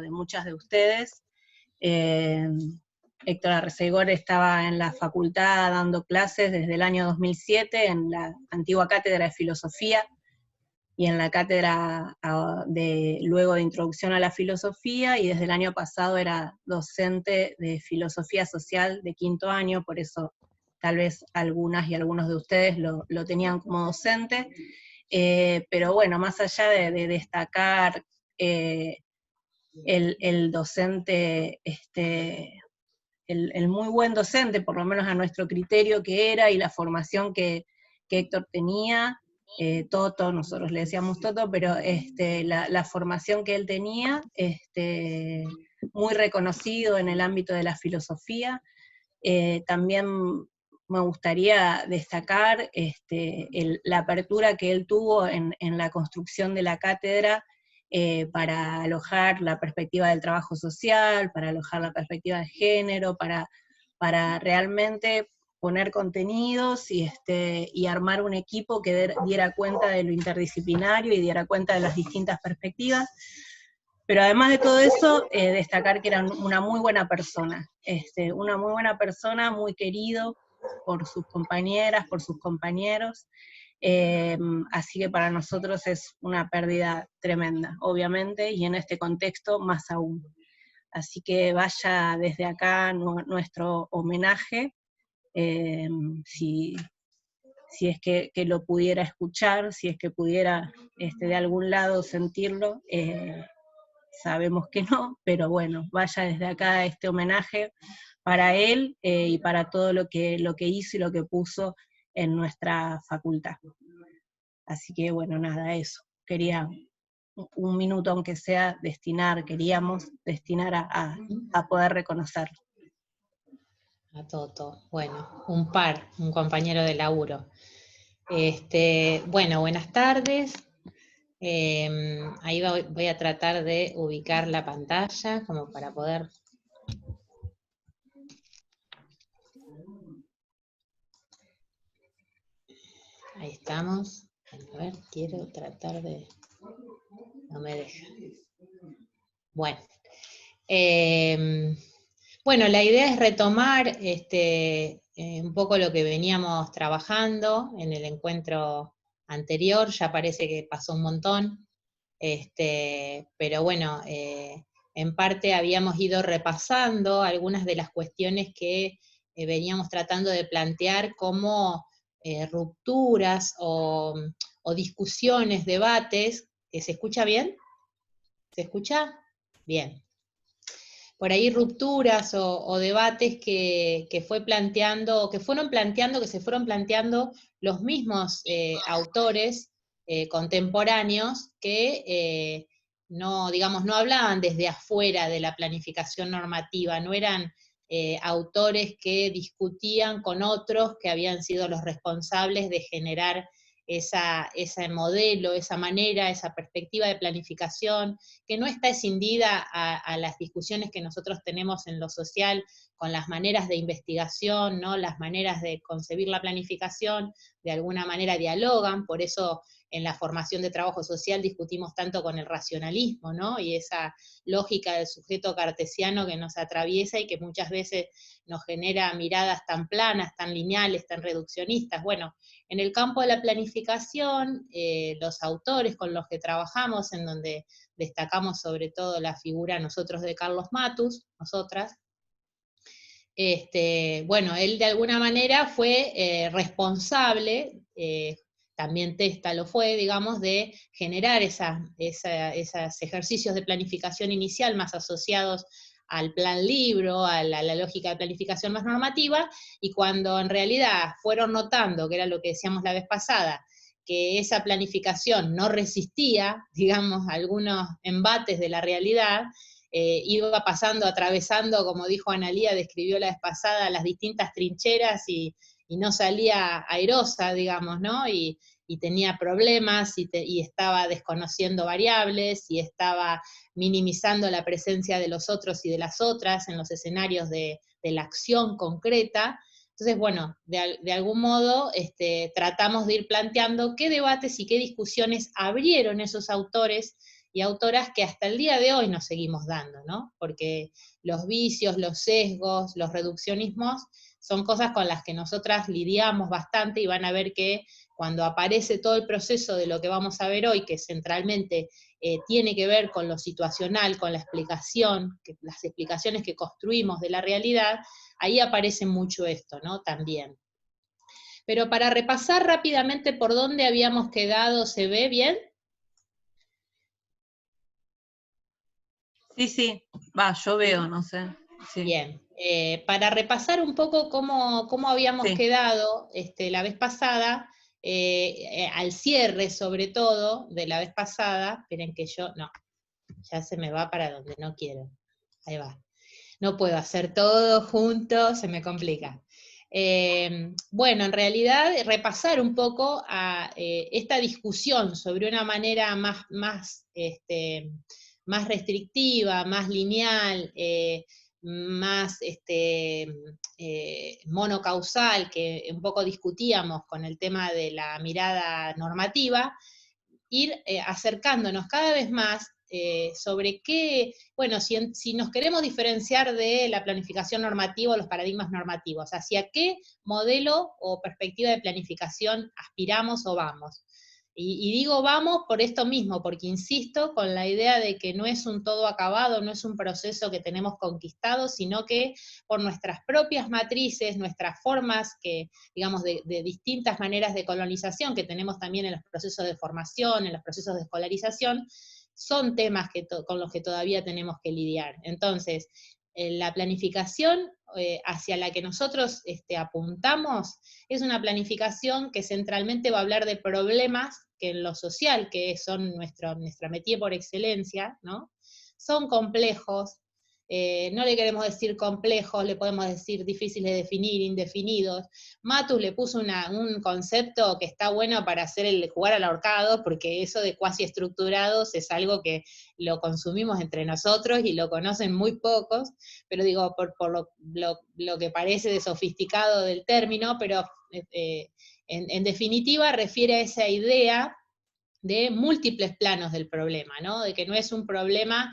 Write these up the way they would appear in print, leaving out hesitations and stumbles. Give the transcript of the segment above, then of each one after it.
de muchas de ustedes. Héctor Arrecegor estaba en la facultad dando clases desde el año 2007 en la antigua cátedra de filosofía, y en la cátedra luego de introducción a la filosofía, y desde el año pasado era docente de filosofía social de 5º año, por eso tal vez algunas y algunos de ustedes lo tenían como docente, pero bueno, más allá de destacar el docente, el muy buen docente, por lo menos a nuestro criterio que era, y la formación que Héctor tenía, Toto, nosotros le decíamos Toto, pero la formación que él tenía, muy reconocido en el ámbito de la filosofía. También me gustaría destacar la apertura que él tuvo en la construcción de la cátedra, para alojar la perspectiva del trabajo social, para alojar la perspectiva de género, para realmente poner contenidos y armar un equipo que diera cuenta de lo interdisciplinario y diera cuenta de las distintas perspectivas. Pero además de todo eso, destacar que era una muy buena persona, muy querido por sus compañeras, por sus compañeros, así que para nosotros es una pérdida tremenda, obviamente, y en este contexto más aún. Así que vaya desde acá nuestro homenaje, si es que lo pudiera escuchar, si es que pudiera de algún lado sentirlo, sabemos que no, pero bueno, vaya desde acá este homenaje para él, y para todo lo que hizo y lo que puso en nuestra facultad. Así que bueno, nada, eso. Quería un minuto, aunque sea, queríamos destinar a poder reconocerlo. A Toto, bueno, un compañero de laburo. Bueno, buenas tardes. Ahí voy a tratar de ubicar la pantalla como para poder... Ahí estamos. A ver, quiero tratar de... No me deja. Bueno. Bueno, la idea es retomar un poco lo que veníamos trabajando en el encuentro anterior. Ya parece que pasó un montón, pero bueno, en parte habíamos ido repasando algunas de las cuestiones que veníamos tratando de plantear como rupturas o discusiones, debates. ¿Se escucha bien? ¿Se escucha? Bien. Por ahí rupturas o debates que se fueron planteando los mismos autores contemporáneos que no hablaban desde afuera de la planificación normativa, no eran autores que discutían con otros que habían sido los responsables de generar ese modelo, esa manera, esa perspectiva de planificación, que no está escindida a las discusiones que nosotros tenemos en lo social, con las maneras de investigación, ¿no? Las maneras de concebir la planificación, de alguna manera dialogan, por eso en la formación de trabajo social discutimos tanto con el racionalismo, ¿no? Y esa lógica del sujeto cartesiano que nos atraviesa y que muchas veces nos genera miradas tan planas, tan lineales, tan reduccionistas. Bueno, en el campo de la planificación, los autores con los que trabajamos, en donde destacamos sobre todo la figura nosotros de Carlos Matus, nosotras, bueno, él de alguna manera fue responsable, también Testa lo fue, digamos, de generar esos ejercicios de planificación inicial más asociados al plan libro, a la lógica de planificación más normativa, y cuando en realidad fueron notando, que era lo que decíamos la vez pasada, que esa planificación no resistía, digamos, algunos embates de la realidad, iba pasando, atravesando, como dijo Analía, describió la vez pasada, las distintas trincheras y no salía airosa, digamos, ¿no? Y tenía problemas y estaba desconociendo variables y estaba minimizando la presencia de los otros y de las otras en los escenarios de la acción concreta. Entonces, bueno, de algún modo tratamos de ir planteando qué debates y qué discusiones abrieron esos autores y autoras que hasta el día de hoy nos seguimos dando, ¿no? Porque los vicios, los sesgos, los reduccionismos son cosas con las que nosotras lidiamos bastante, y van a ver que cuando aparece todo el proceso de lo que vamos a ver hoy, que centralmente tiene que ver con lo situacional, con la explicación, las explicaciones que construimos de la realidad, ahí aparece mucho esto, ¿no? También. Pero para repasar rápidamente por dónde habíamos quedado, ¿se ve bien? Sí, sí, va, yo veo, no sé. Sí. Bien, para repasar un poco cómo habíamos quedado la vez pasada, al cierre sobre todo de la vez pasada, esperen que no, ya se me va para donde no quiero, ahí va. No puedo hacer todo junto, se me complica. Bueno, en realidad repasar un poco a esta discusión sobre una manera más restrictiva, más lineal, más monocausal, que un poco discutíamos con el tema de la mirada normativa, ir acercándonos cada vez más sobre qué, bueno, si nos queremos diferenciar de la planificación normativa o los paradigmas normativos, hacia qué modelo o perspectiva de planificación aspiramos o vamos. Y digo vamos por esto mismo, porque insisto con la idea de que no es un todo acabado, no es un proceso que tenemos conquistado, sino que por nuestras propias matrices, nuestras formas que, digamos, de distintas maneras de colonización que tenemos también en los procesos de formación, en los procesos de escolarización, son temas con los que todavía tenemos que lidiar. Entonces, la planificación hacia la que nosotros apuntamos es una planificación que centralmente va a hablar de problemas que en lo social, que son nuestra métier por excelencia, ¿no? Son complejos, no le queremos decir complejos, le podemos decir difíciles de definir, indefinidos. Matus le puso un concepto que está bueno para hacer jugar al ahorcado, porque eso de cuasi estructurados es algo que lo consumimos entre nosotros y lo conocen muy pocos, pero digo, por lo que parece de sofisticado del término, pero en definitiva refiere a esa idea de múltiples planos del problema, ¿no? De que no es un problema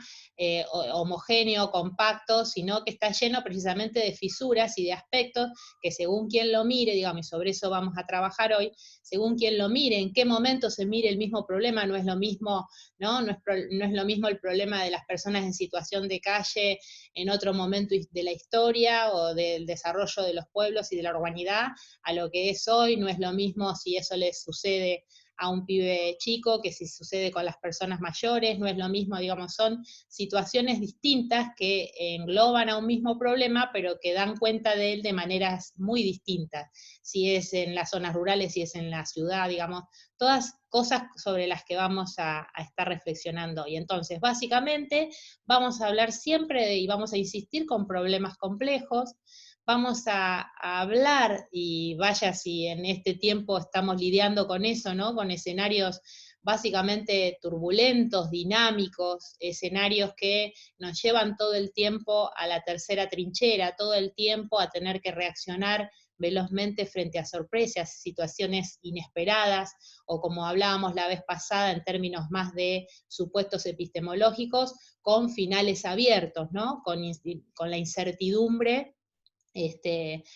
homogéneo, compacto, sino que está lleno precisamente de fisuras y de aspectos que según quien lo mire, digamos, y sobre eso vamos a trabajar hoy, según quien lo mire, en qué momento se mire el mismo problema, no es lo mismo, ¿no? No es lo mismo el problema de las personas en situación de calle en otro momento de la historia o del desarrollo de los pueblos y de la urbanidad a lo que es hoy, no es lo mismo si eso les sucede a un pibe chico que si sucede con las personas mayores, no es lo mismo, digamos, son situaciones distintas que engloban a un mismo problema, pero que dan cuenta de él de maneras muy distintas, si es en las zonas rurales, si es en la ciudad, digamos, todas cosas sobre las que vamos a estar reflexionando hoy. Entonces, básicamente, vamos a hablar siempre y vamos a insistir con problemas complejos, vamos a hablar, y vaya si en este tiempo estamos lidiando con eso, ¿no? Con escenarios básicamente turbulentos, dinámicos, escenarios que nos llevan todo el tiempo a la tercera trinchera, todo el tiempo a tener que reaccionar velozmente frente a sorpresas, situaciones inesperadas, o como hablábamos la vez pasada en términos más de supuestos epistemológicos, con finales abiertos, ¿no? Con la incertidumbre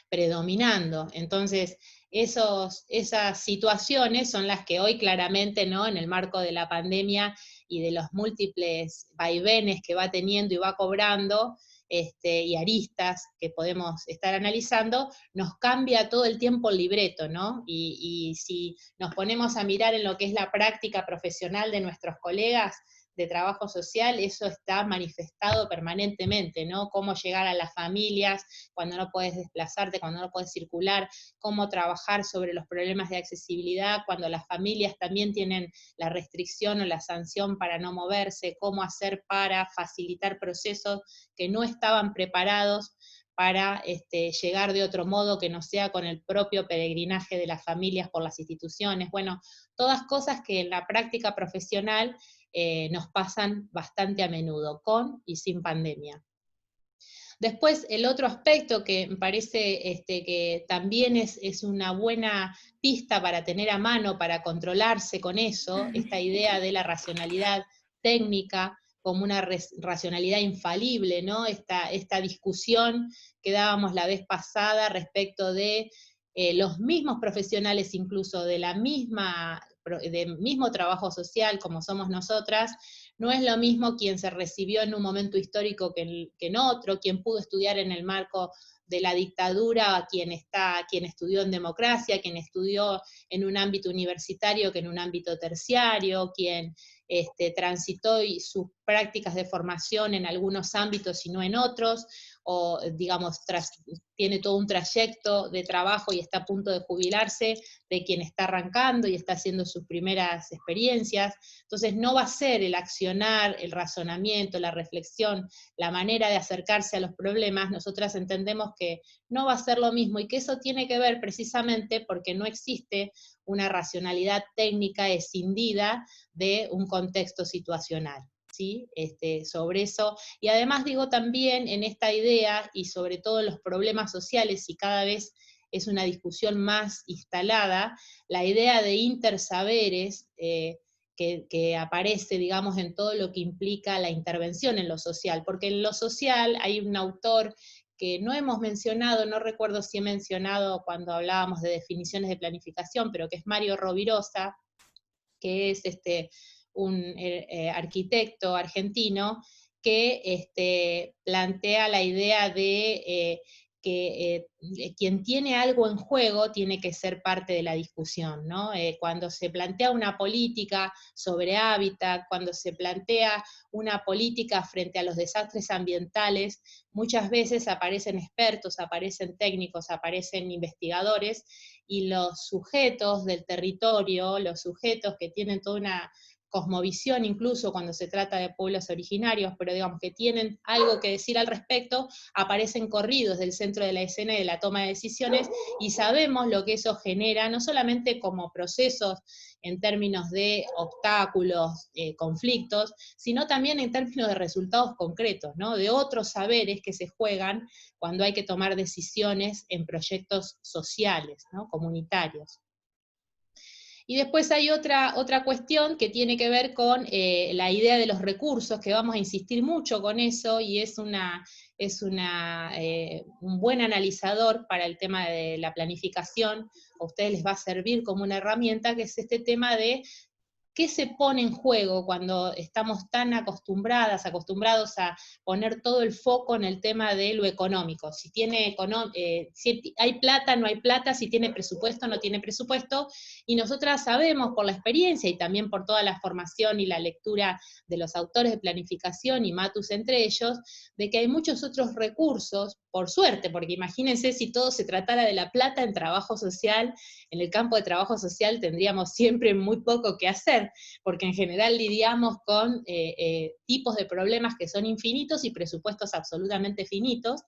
predominando. Entonces, esas situaciones son las que hoy claramente, ¿no? En el marco de la pandemia y de los múltiples vaivenes que va teniendo y va cobrando, y aristas que podemos estar analizando, nos cambia todo el tiempo el libreto, ¿no? Y si nos ponemos a mirar en lo que es la práctica profesional de nuestros colegas de trabajo social, eso está manifestado permanentemente, ¿no? Cómo llegar a las familias cuando no puedes desplazarte, cuando no puedes circular, cómo trabajar sobre los problemas de accesibilidad, cuando las familias también tienen la restricción o la sanción para no moverse, cómo hacer para facilitar procesos que no estaban preparados para llegar de otro modo que no sea con el propio peregrinaje de las familias por las instituciones. Bueno, todas cosas que en la práctica profesional nos pasan bastante a menudo, con y sin pandemia. Después, el otro aspecto que me parece que también es una buena pista para tener a mano, para controlarse con eso, esta idea de la racionalidad técnica como una racionalidad infalible, ¿no? Esta discusión que dábamos la vez pasada respecto de los mismos profesionales, incluso del mismo trabajo social como somos nosotras, no es lo mismo quien se recibió en un momento histórico que en otro, quien pudo estudiar en el marco de la dictadura, quien estudió en democracia, quien estudió en un ámbito universitario que en un ámbito terciario, quien transitó sus prácticas de formación en algunos ámbitos y no en otros, o digamos, tiene todo un trayecto de trabajo y está a punto de jubilarse, de quien está arrancando y está haciendo sus primeras experiencias. Entonces no va a ser el accionar, el razonamiento, la reflexión, la manera de acercarse a los problemas, nosotras entendemos que no va a ser lo mismo, y que eso tiene que ver precisamente porque no existe una racionalidad técnica escindida de un contexto situacional, ¿sí? Sobre eso, y además digo también en esta idea, y sobre todo en los problemas sociales, y cada vez es una discusión más instalada, la idea de intersaberes, que aparece, digamos, en todo lo que implica la intervención en lo social, porque en lo social hay un autor que no hemos mencionado, no recuerdo si he mencionado cuando hablábamos de definiciones de planificación, pero que es Mario Rovirosa, que es un arquitecto argentino, que plantea la idea de que quien tiene algo en juego tiene que ser parte de la discusión, ¿no? Cuando se plantea una política sobre hábitat, cuando se plantea una política frente a los desastres ambientales, muchas veces aparecen expertos, aparecen técnicos, aparecen investigadores, y los sujetos del territorio, los sujetos que tienen toda una cosmovisión, incluso cuando se trata de pueblos originarios, pero digamos que tienen algo que decir al respecto, aparecen corridos del centro de la escena y de la toma de decisiones, y sabemos lo que eso genera, no solamente como procesos en términos de obstáculos, conflictos, sino también en términos de resultados concretos, ¿no? De otros saberes que se juegan cuando hay que tomar decisiones en proyectos sociales, ¿no? Comunitarios. Y después hay otra cuestión que tiene que ver con la idea de los recursos, que vamos a insistir mucho con eso, y es un buen analizador para el tema de la planificación. A ustedes les va a servir como una herramienta, que es este tema de qué se pone en juego cuando estamos tan acostumbrados a poner todo el foco en el tema de lo económico. Si hay plata, no hay plata, si tiene presupuesto, no tiene presupuesto, y nosotras sabemos por la experiencia y también por toda la formación y la lectura de los autores de planificación, y Matus entre ellos, de que hay muchos otros recursos, por suerte, porque imagínense si todo se tratara de la plata en trabajo social, en el campo de trabajo social tendríamos siempre muy poco que hacer, porque en general lidiamos con tipos de problemas que son infinitos y presupuestos absolutamente finitos.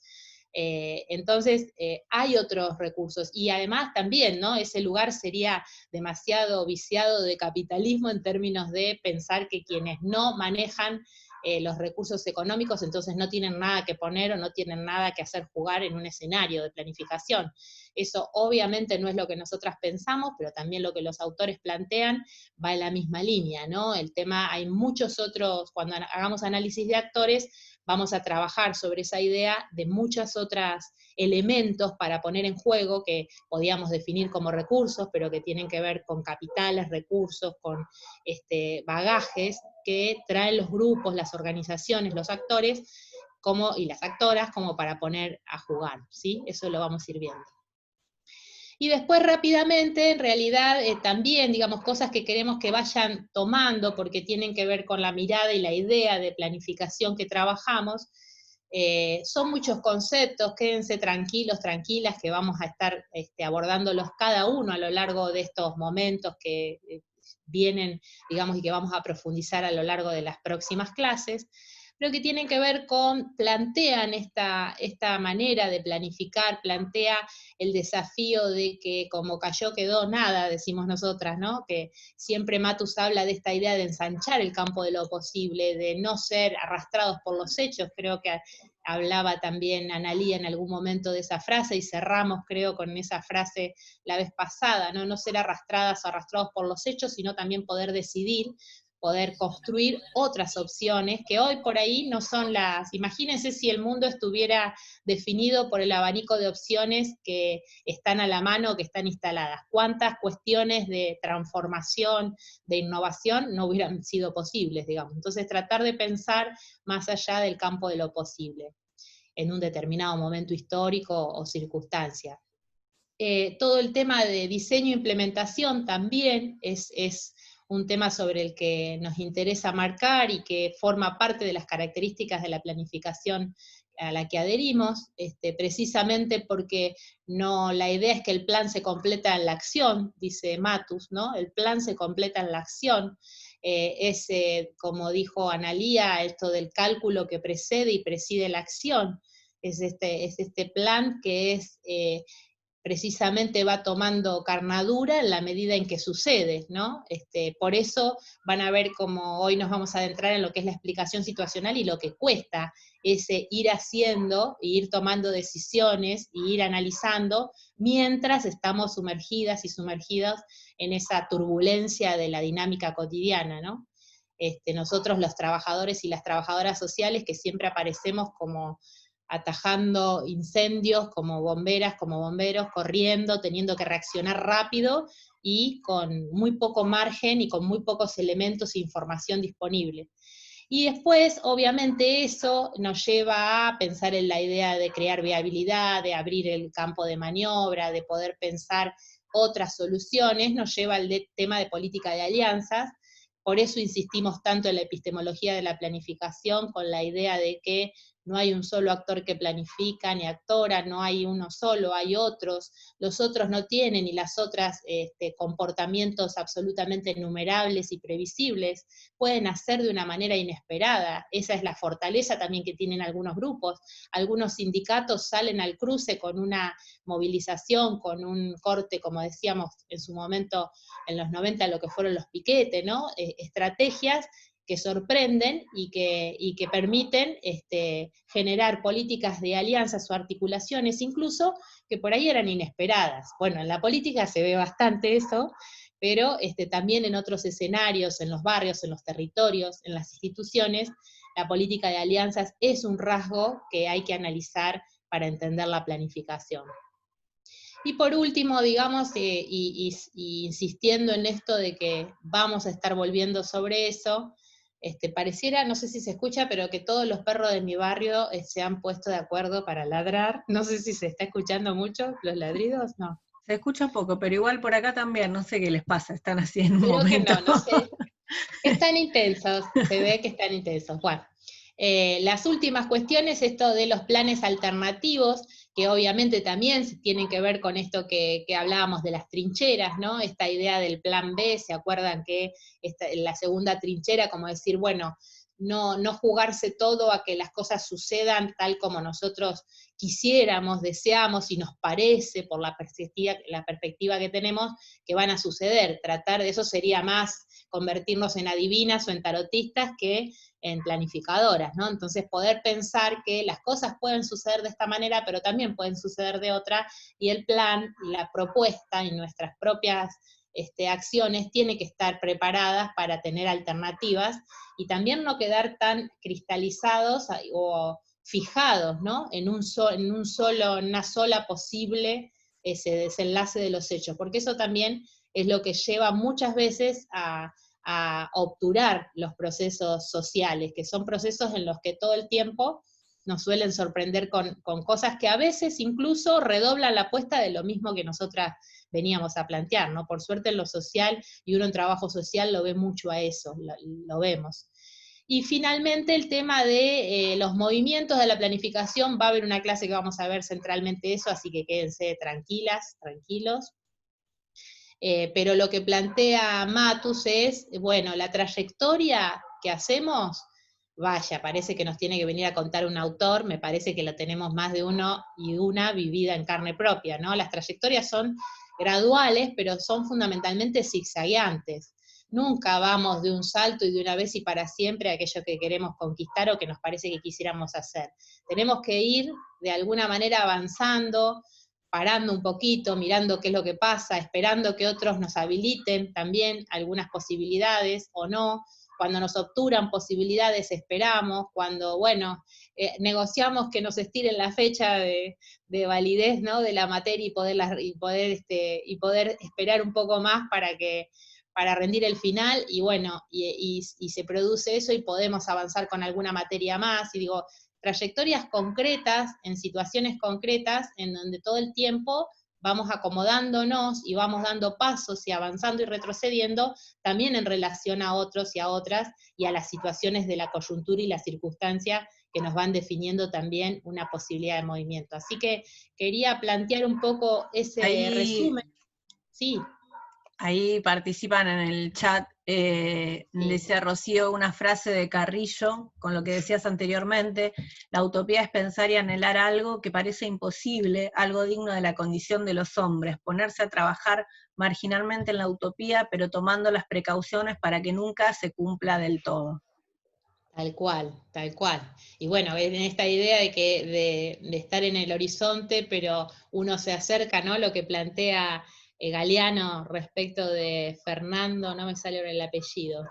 Entonces, hay otros recursos, y además también, ¿no? Ese lugar sería demasiado viciado de capitalismo en términos de pensar que quienes no manejan los recursos económicos, entonces no tienen nada que poner o no tienen nada que hacer jugar en un escenario de planificación. Eso obviamente no es lo que nosotras pensamos, pero también lo que los autores plantean va en la misma línea, ¿no? El tema, hay muchos otros, cuando hagamos análisis de actores, vamos a trabajar sobre esa idea de muchos otros elementos para poner en juego que podíamos definir como recursos, pero que tienen que ver con capitales, recursos, con bagajes que traen los grupos, las organizaciones, los actores y las actoras como para poner a jugar, ¿sí? Eso lo vamos a ir viendo. Y después rápidamente, en realidad, también, digamos, cosas que queremos que vayan tomando, porque tienen que ver con la mirada y la idea de planificación que trabajamos. Son muchos conceptos, quédense tranquilos, tranquilas, que vamos a estar abordándolos cada uno a lo largo de estos momentos que vienen, digamos, y que vamos a profundizar a lo largo de las próximas clases, pero que tienen que ver con, plantean esta manera de planificar, plantea el desafío de que como cayó quedó nada, decimos nosotras, ¿no? Que siempre Matus habla de esta idea de ensanchar el campo de lo posible, de no ser arrastrados por los hechos. Creo que hablaba también Analía en algún momento de esa frase, y cerramos, creo, con esa frase la vez pasada, ¿no? No ser arrastradas o arrastrados por los hechos, sino también poder decidir, poder construir otras opciones que hoy por ahí no son las... Imagínense si el mundo estuviera definido por el abanico de opciones que están a la mano, que están instaladas. ¿Cuántas cuestiones de transformación, de innovación no hubieran sido posibles, digamos? Entonces tratar de pensar más allá del campo de lo posible en un determinado momento histórico o circunstancia. Todo el tema de diseño e implementación también es un tema sobre el que nos interesa marcar y que forma parte de las características de la planificación a la que adherimos, precisamente porque la idea es que el plan se completa en la acción, dice Matus, ¿no? El plan se completa en la acción. Como dijo Analía, esto del cálculo que precede y preside la acción, es este plan que precisamente va tomando carnadura en la medida en que sucede, ¿no? Por eso van a ver cómo hoy nos vamos a adentrar en lo que es la explicación situacional y lo que cuesta ese ir haciendo, e ir tomando decisiones, y ir analizando, mientras estamos sumergidas y sumergidos en esa turbulencia de la dinámica cotidiana, ¿no? Nosotros los trabajadores y las trabajadoras sociales que siempre aparecemos como atajando incendios, como bomberas, como bomberos, corriendo, teniendo que reaccionar rápido y con muy poco margen y con muy pocos elementos e información disponible. Y después, obviamente, eso nos lleva a pensar en la idea de crear viabilidad, de abrir el campo de maniobra, de poder pensar otras soluciones, nos lleva al tema de política de alianzas. Por eso insistimos tanto en la epistemología de la planificación, con la idea de que no hay un solo actor que planifica, ni actora, no hay uno solo, hay otros, los otros no tienen, y las otras comportamientos absolutamente enumerables y previsibles, pueden hacer de una manera inesperada. Esa es la fortaleza también que tienen algunos grupos. Algunos sindicatos salen al cruce con una movilización, con un corte, como decíamos en su momento, en los 90, lo que fueron los piquetes, ¿no? Estrategias que sorprenden y que permiten generar políticas de alianzas o articulaciones, incluso que por ahí eran inesperadas. Bueno, en la política se ve bastante eso, pero también en otros escenarios, en los barrios, en los territorios, en las instituciones, la política de alianzas es un rasgo que hay que analizar para entender la planificación. Y por último, digamos, y insistiendo en esto de que vamos a estar volviendo sobre eso, pareciera, no sé si se escucha, pero que todos los perros de mi barrio se han puesto de acuerdo para ladrar. No sé si se está escuchando mucho los ladridos, no. Se escucha poco, pero igual por acá también, no sé qué les pasa, están así en un Creo momento. que no sé. Están intensos, se ve que están intensos. Bueno, las últimas cuestiones, esto de los planes alternativos, que obviamente también tienen que ver con esto que hablábamos de las trincheras, ¿no? Esta idea del plan B, ¿se acuerdan que la segunda trinchera, como decir, bueno, no jugarse todo a que las cosas sucedan tal como nosotros quisiéramos, deseamos y nos parece por la perspectiva que tenemos que van a suceder? Tratar de eso sería más convertirnos en adivinas o en tarotistas que en planificadoras, ¿no? Entonces poder pensar que las cosas pueden suceder de esta manera, pero también pueden suceder de otra, y el plan, la propuesta y nuestras propias acciones tienen que estar preparadas para tener alternativas, y también no quedar tan cristalizados o fijados, ¿no? En una sola posible ese desenlace de los hechos, porque eso también es lo que lleva muchas veces a obturar los procesos sociales, que son procesos en los que todo el tiempo nos suelen sorprender con cosas que a veces incluso redoblan la apuesta de lo mismo que nosotras veníamos a plantear, ¿no? Por suerte en lo social, y uno en trabajo social lo ve mucho a eso, lo vemos. Y finalmente el tema de los movimientos de la planificación, va a haber una clase que vamos a ver centralmente eso, así que quédense tranquilas, tranquilos. Pero lo que plantea Matus es, bueno, la trayectoria que hacemos, vaya, parece que nos tiene que venir a contar un autor, me parece que lo tenemos más de uno y una vivida en carne propia, ¿no? Las trayectorias son graduales, pero son fundamentalmente zigzagueantes. Nunca vamos de un salto y de una vez y para siempre a aquello que queremos conquistar o que nos parece que quisiéramos hacer. Tenemos que ir de alguna manera avanzando, parando un poquito, mirando qué es lo que pasa, esperando que otros nos habiliten también algunas posibilidades o no, cuando nos obturan posibilidades esperamos, cuando, bueno, negociamos que nos estiren la fecha de validez, ¿no?, de la materia y poder esperar un poco más para rendir el final, y bueno, y se produce eso y podemos avanzar con alguna materia más, y digo, trayectorias concretas, en situaciones concretas, en donde todo el tiempo vamos acomodándonos y vamos dando pasos y avanzando y retrocediendo, también en relación a otros y a otras, y a las situaciones de la coyuntura y la circunstancia que nos van definiendo también una posibilidad de movimiento. Así que quería plantear un poco ese Ahí, resumen. Sí, ahí participan en el chat, sí. dice Rocío una frase de Carrillo, con lo que decías anteriormente: la utopía es pensar y anhelar algo que parece imposible, algo digno de la condición de los hombres, ponerse a trabajar marginalmente en la utopía, pero tomando las precauciones para que nunca se cumpla del todo. Tal cual, tal cual. Y bueno, en esta idea de estar en el horizonte, pero uno se acerca, ¿no? Lo que plantea Galeano respecto de Fernando, no me sale ahora el apellido,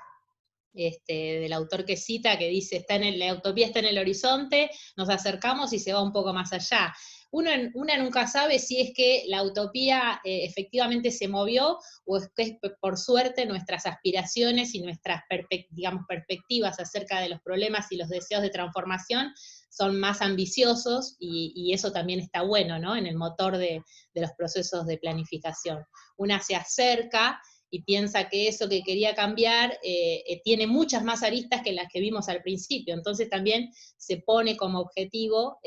del autor que cita, que dice, la utopía está en el horizonte, nos acercamos y se va un poco más allá. Una nunca sabe si es que la utopía efectivamente se movió, o es que por suerte nuestras aspiraciones y nuestras perspectivas acerca de los problemas y los deseos de transformación son más ambiciosos, y eso también está bueno, ¿no?, en el motor de los procesos de planificación. Una se acerca y piensa que eso que quería cambiar tiene muchas más aristas que las que vimos al principio, entonces también se pone como objetivo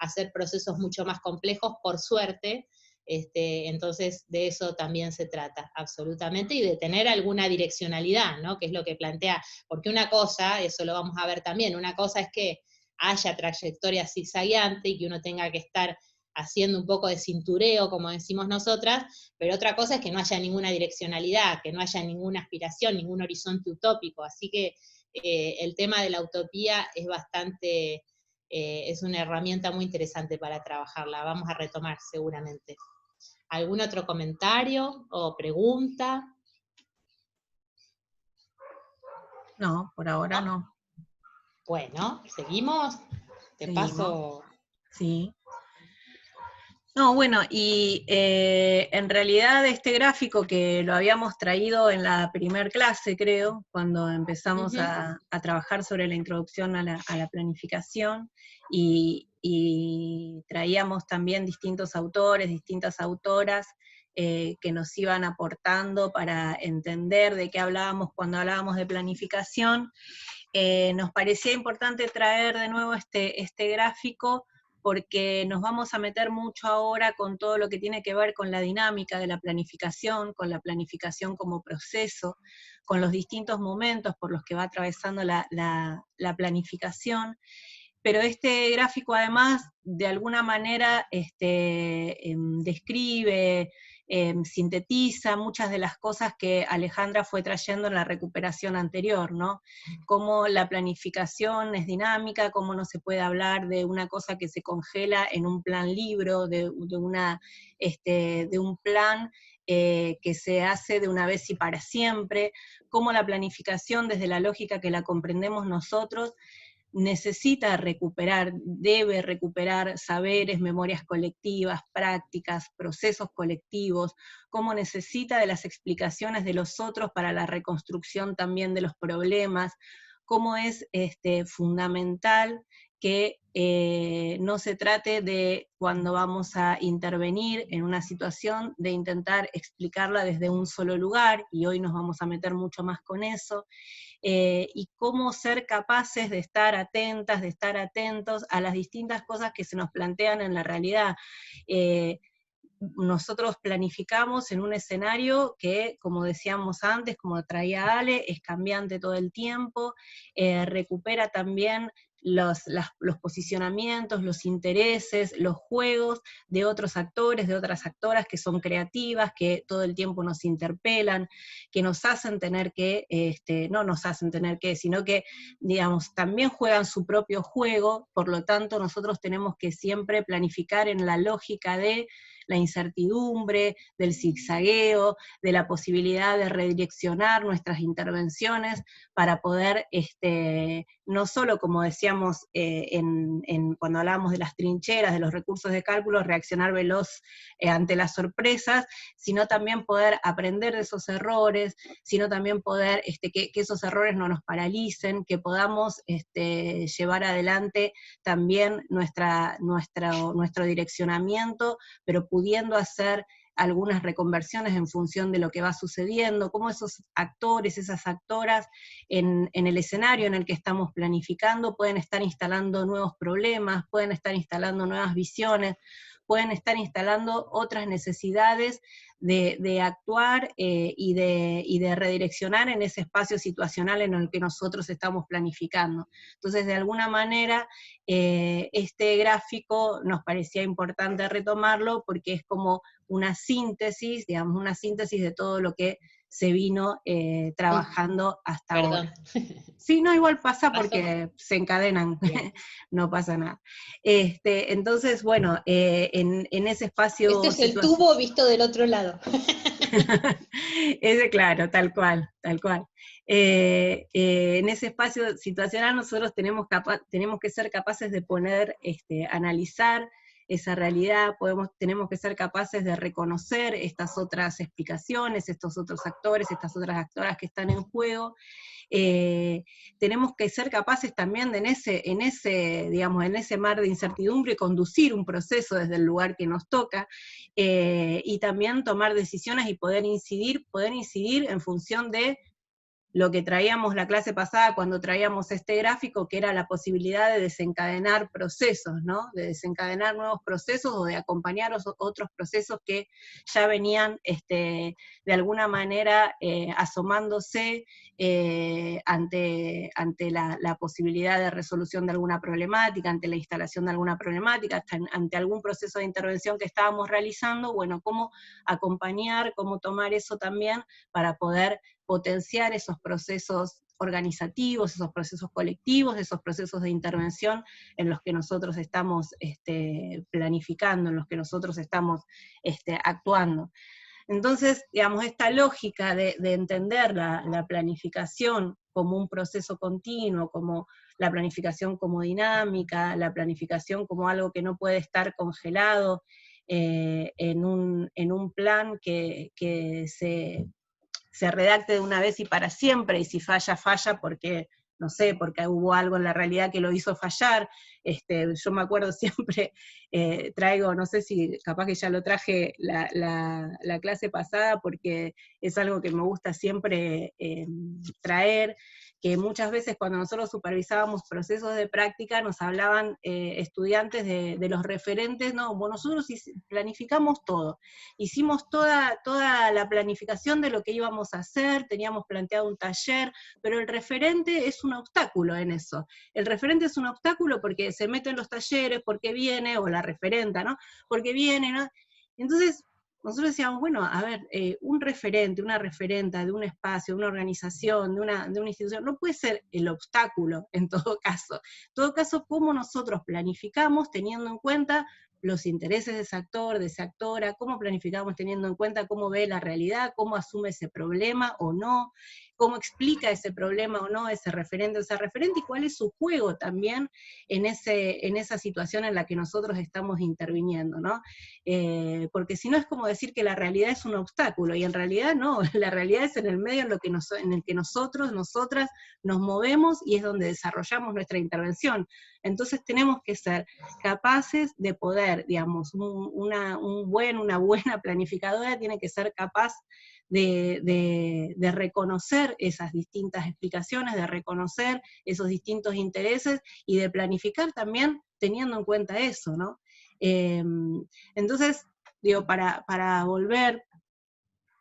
hacer procesos mucho más complejos, por suerte. Entonces de eso también se trata, absolutamente, y de tener alguna direccionalidad, ¿no?, que es lo que plantea, porque una cosa, eso lo vamos a ver también, una cosa es que haya trayectoria zigzagueante y que uno tenga que estar haciendo un poco de cintureo, como decimos nosotras, pero otra cosa es que no haya ninguna direccionalidad, que no haya ninguna aspiración, ningún horizonte utópico. Así que el tema de la utopía es es una herramienta muy interesante para trabajarla. Vamos a retomar seguramente. ¿Algún otro comentario o pregunta? No, por ahora ¿No? no. Bueno, ¿seguimos? Te Seguimos. paso. Sí. No, bueno, y en realidad este gráfico que lo habíamos traído en la primer clase, creo, cuando empezamos a trabajar sobre la introducción a la planificación, y traíamos también distintos autores, distintas autoras, que nos iban aportando para entender de qué hablábamos cuando hablábamos de planificación. Nos parecía importante traer de nuevo este gráfico, porque nos vamos a meter mucho ahora con todo lo que tiene que ver con la dinámica de la planificación, con la planificación como proceso, con los distintos momentos por los que va atravesando la planificación. Pero este gráfico además, de alguna manera, describe, sintetiza muchas de las cosas que Alejandra fue trayendo en la recuperación anterior, ¿no? Cómo la planificación es dinámica, cómo no se puede hablar de una cosa que se congela en un plan libro, de un plan que se hace de una vez y para siempre, cómo la planificación, desde la lógica que la comprendemos nosotros, necesita recuperar, debe recuperar saberes, memorias colectivas, prácticas, procesos colectivos, cómo necesita de las explicaciones de los otros para la reconstrucción también de los problemas, cómo es fundamental que no se trate de, cuando vamos a intervenir en una situación, de intentar explicarla desde un solo lugar, y hoy nos vamos a meter mucho más con eso, y cómo ser capaces de estar atentas, de estar atentos a las distintas cosas que se nos plantean en la realidad. Nosotros planificamos en un escenario que, como decíamos antes, como traía Ale, es cambiante todo el tiempo, recupera también los posicionamientos, los intereses, los juegos de otros actores, de otras actoras que son creativas, que todo el tiempo nos interpelan, que nos hacen tener que, no nos hacen tener que, sino que, digamos, también juegan su propio juego. Por lo tanto nosotros tenemos que siempre planificar en la lógica de la incertidumbre, del zigzagueo, de la posibilidad de redireccionar nuestras intervenciones para poder, no solo, como decíamos cuando hablábamos de las trincheras, de los recursos de cálculo, reaccionar veloz ante las sorpresas, sino también poder aprender de esos errores, sino también poder que esos errores no nos paralicen, que podamos llevar adelante también nuestro direccionamiento, pero pudiendo hacer algunas reconversiones en función de lo que va sucediendo, cómo esos actores, esas actoras en el escenario en el que estamos planificando pueden estar instalando nuevos problemas, pueden estar instalando nuevas visiones, pueden estar instalando otras necesidades de actuar y de redireccionar en ese espacio situacional en el que nosotros estamos planificando. Entonces, de alguna manera, este gráfico nos parecía importante retomarlo porque es como una síntesis, digamos, una síntesis de todo lo que se vino trabajando hasta Perdón. ahora. Sí, no, igual pasa porque se encadenan, no pasa nada. Entonces, bueno, en ese espacio... Este es el tubo visto del otro lado. Ese, claro, tal cual, tal cual. En ese espacio situacional nosotros tenemos que ser capaces de poner, analizar esa realidad, tenemos que ser capaces de reconocer estas otras explicaciones, estos otros actores, estas otras actoras que están en juego. Tenemos que ser capaces también de en ese mar de incertidumbre conducir un proceso desde el lugar que nos toca, y también tomar decisiones y poder incidir en función de lo que traíamos la clase pasada cuando traíamos este gráfico, que era la posibilidad de desencadenar procesos, ¿no? De desencadenar nuevos procesos o de acompañar otros procesos que ya venían de alguna manera asomándose ante la posibilidad de resolución de alguna problemática, ante la instalación de alguna problemática, ante algún proceso de intervención que estábamos realizando. Bueno, cómo acompañar, cómo tomar eso también para poder potenciar esos procesos organizativos, esos procesos colectivos, esos procesos de intervención en los que nosotros estamos planificando, en los que nosotros estamos actuando. Entonces, digamos, esta lógica de entender la planificación como un proceso continuo, como la planificación como dinámica, la planificación como algo que no puede estar congelado en un plan que se redacte de una vez y para siempre, y si falla, falla porque, no sé, porque hubo algo en la realidad que lo hizo fallar. Yo me acuerdo siempre, traigo, no sé si capaz que ya lo traje la clase pasada, porque es algo que me gusta siempre traer, que muchas veces cuando nosotros supervisábamos procesos de práctica nos hablaban estudiantes de los referentes, no, bueno, nosotros planificamos todo, hicimos toda la planificación de lo que íbamos a hacer, teníamos planteado un taller, pero el referente es un obstáculo en eso. El referente es un obstáculo porque se mete en los talleres, porque viene, o la referenta, ¿no? Porque viene, ¿no? Entonces, nosotros decíamos, bueno, a ver, un referente, una referenta de un espacio, de una organización, de una institución, no puede ser el obstáculo en todo caso. En todo caso, cómo nosotros planificamos teniendo en cuenta los intereses de ese actor, de esa actora, cómo planificamos teniendo en cuenta cómo ve la realidad, cómo asume ese problema o no, cómo explica ese problema o no ese referente o esa referente, y cuál es su juego también en esa situación en la que nosotros estamos interviniendo, ¿no? Porque si no es como decir que la realidad es un obstáculo, y en realidad no, la realidad es en el medio en el que nosotros, nosotras nos movemos, y es donde desarrollamos nuestra intervención. Entonces tenemos que ser capaces de poder, digamos, una buena planificadora tiene que ser capaz de reconocer esas distintas explicaciones, de reconocer esos distintos intereses, y de planificar también teniendo en cuenta eso, ¿no? Entonces, digo, para volver,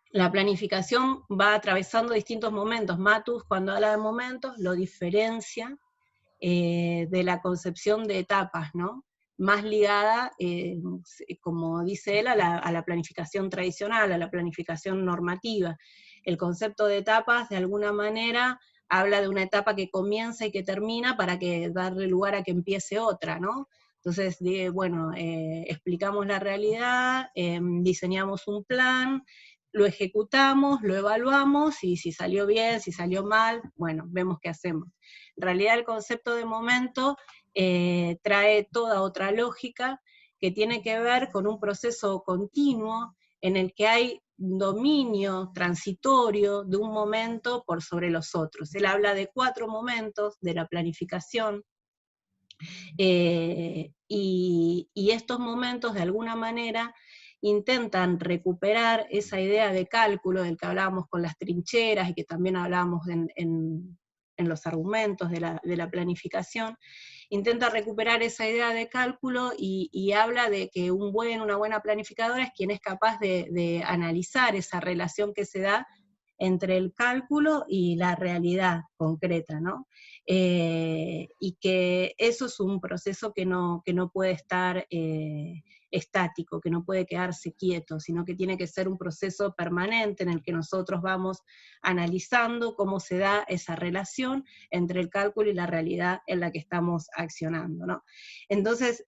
la planificación va atravesando distintos momentos. Matus, cuando habla de momentos, lo diferencia de la concepción de etapas, ¿no? Más ligada, como dice él, a la planificación tradicional, a la planificación normativa. El concepto de etapas, de alguna manera, habla de una etapa que comienza y que termina para darle lugar a que empiece otra, ¿no? Entonces, bueno, explicamos la realidad, diseñamos un plan, lo ejecutamos, lo evaluamos, y si salió bien, si salió mal, bueno, vemos qué hacemos. En realidad el concepto de momento trae toda otra lógica que tiene que ver con un proceso continuo en el que hay dominio transitorio de un momento por sobre los otros. Él habla de 4 momentos de la planificación, y estos momentos de alguna manera intentan recuperar esa idea de cálculo del que hablábamos con las trincheras y que también hablábamos en los argumentos de la planificación. Intenta recuperar esa idea de cálculo y habla de que una buena planificadora es quien es capaz de analizar esa relación que se da entre el cálculo y la realidad concreta, ¿no? Y que eso es un proceso que no puede estar estático, que no puede quedarse quieto, sino que tiene que ser un proceso permanente en el que nosotros vamos analizando cómo se da esa relación entre el cálculo y la realidad en la que estamos accionando, ¿no? Entonces,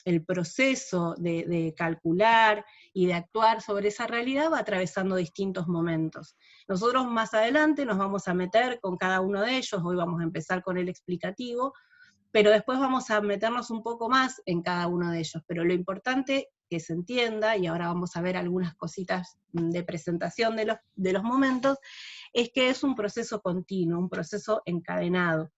el proceso de calcular y de actuar sobre esa realidad va atravesando distintos momentos. Nosotros más adelante nos vamos a meter con cada uno de ellos, hoy vamos a empezar con el explicativo, pero después vamos a meternos un poco más en cada uno de ellos. Pero lo importante que se entienda, y ahora vamos a ver algunas cositas de presentación de los momentos, es que es un proceso continuo, un proceso encadenado.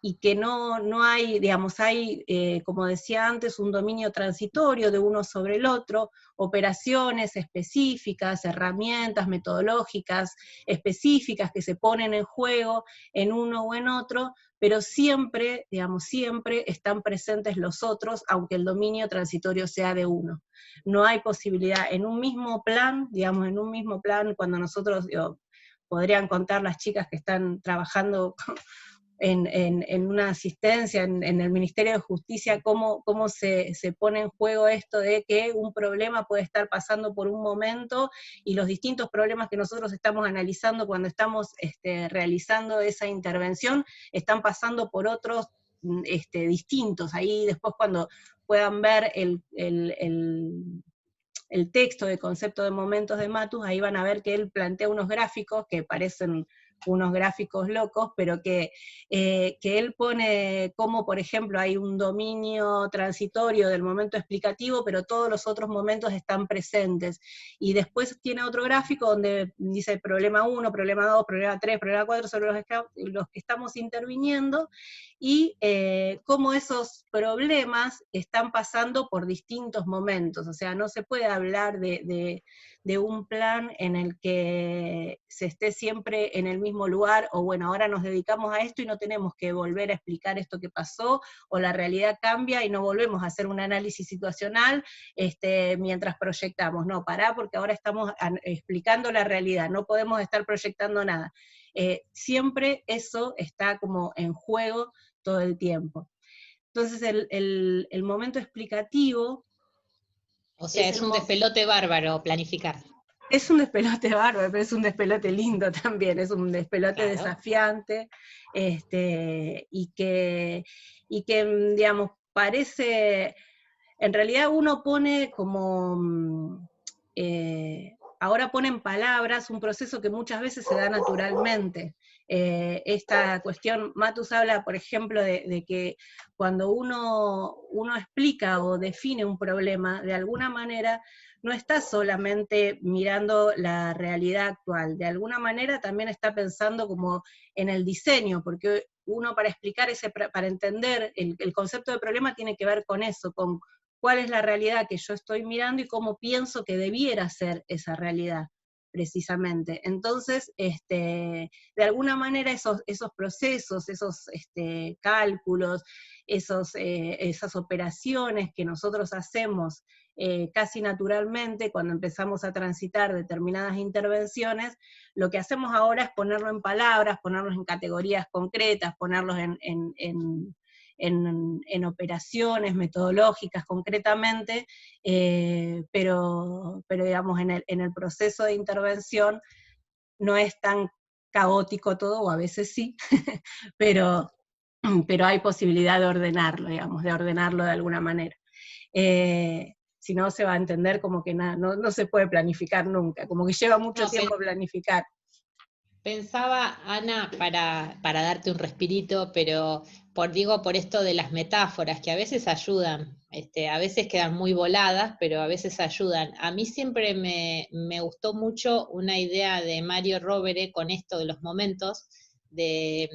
Y que no hay, digamos, hay, como decía antes, un dominio transitorio de uno sobre el otro, operaciones específicas, herramientas metodológicas específicas que se ponen en juego en uno o en otro, pero siempre, digamos, siempre están presentes los otros, aunque el dominio transitorio sea de uno. No hay posibilidad, en un mismo plan, digamos, en un mismo plan, cuando nosotros, podrían contar las chicas que están trabajando en una asistencia en el Ministerio de Justicia, cómo se pone en juego esto de que un problema puede estar pasando por un momento, y los distintos problemas que nosotros estamos analizando cuando estamos realizando esa intervención, están pasando por otros distintos. Ahí después, cuando puedan ver el texto de concepto de momentos de Matus, ahí van a ver que él plantea unos gráficos que parecen unos gráficos locos, pero que él pone como, por ejemplo, hay un dominio transitorio del momento explicativo, pero todos los otros momentos están presentes. Y después tiene otro gráfico donde dice problema 1, problema 2, problema 3, problema 4, sobre los que estamos interviniendo, y cómo esos problemas están pasando por distintos momentos. O sea, no se puede hablar de un plan en el que se esté siempre en el mismo lugar, o bueno, ahora nos dedicamos a esto y no tenemos que volver a explicar esto que pasó, o la realidad cambia y no volvemos a hacer un análisis situacional mientras proyectamos. No, pará, porque ahora estamos explicando la realidad, no podemos estar proyectando nada. Siempre eso está como en juego todo el tiempo. Entonces el momento explicativo O sea, es un despelote bárbaro planificar. es un despelote bárbaro, pero es un despelote lindo también, es un despelote desafiante, y que, digamos, parece, en realidad uno pone como, ahora pone en palabras un proceso que muchas veces se da naturalmente. Esta cuestión, Matus habla, por ejemplo, de que cuando uno explica o define un problema, de alguna manera no está solamente mirando la realidad actual, de alguna manera también está pensando como en el diseño, porque uno para explicar para entender el concepto de problema tiene que ver con eso, con cuál es la realidad que yo estoy mirando y cómo pienso que debiera ser esa realidad, precisamente. Entonces, de alguna manera esos procesos, esos cálculos, esas operaciones que nosotros hacemos casi naturalmente cuando empezamos a transitar determinadas intervenciones, lo que hacemos ahora es ponerlo en palabras, ponerlos en categorías concretas, ponerlos en operaciones metodológicas concretamente, pero digamos en el proceso de intervención no es tan caótico todo, o a veces sí, pero pero hay posibilidad de ordenarlo, digamos, de ordenarlo de alguna manera. Si no, se va a entender como que nada, no se puede planificar nunca, como que lleva mucho No, tiempo planificar. pensaba, Ana, para darte un respirito, pero por esto de las metáforas, que a veces ayudan, a veces quedan muy voladas, pero a veces ayudan. A mí siempre me gustó mucho una idea de Mario Rovere con esto de los momentos, de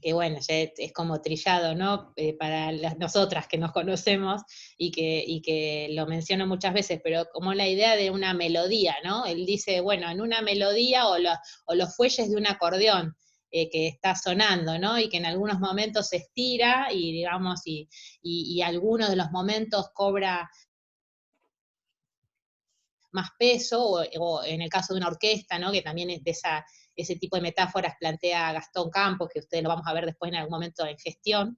que bueno, ya es como trillado, ¿no? Para nosotras que nos conocemos y que lo menciono muchas veces, pero como la idea de una melodía, ¿no? Él dice, bueno, en una melodía o los fuelles de un acordeón que está sonando, ¿no? Y que en algunos momentos se estira y digamos, y algunos de los momentos cobra más peso, o en el caso de una orquesta, ¿no? Que también es de ese tipo de metáforas plantea Gastón Campos, que ustedes lo vamos a ver después en algún momento en gestión.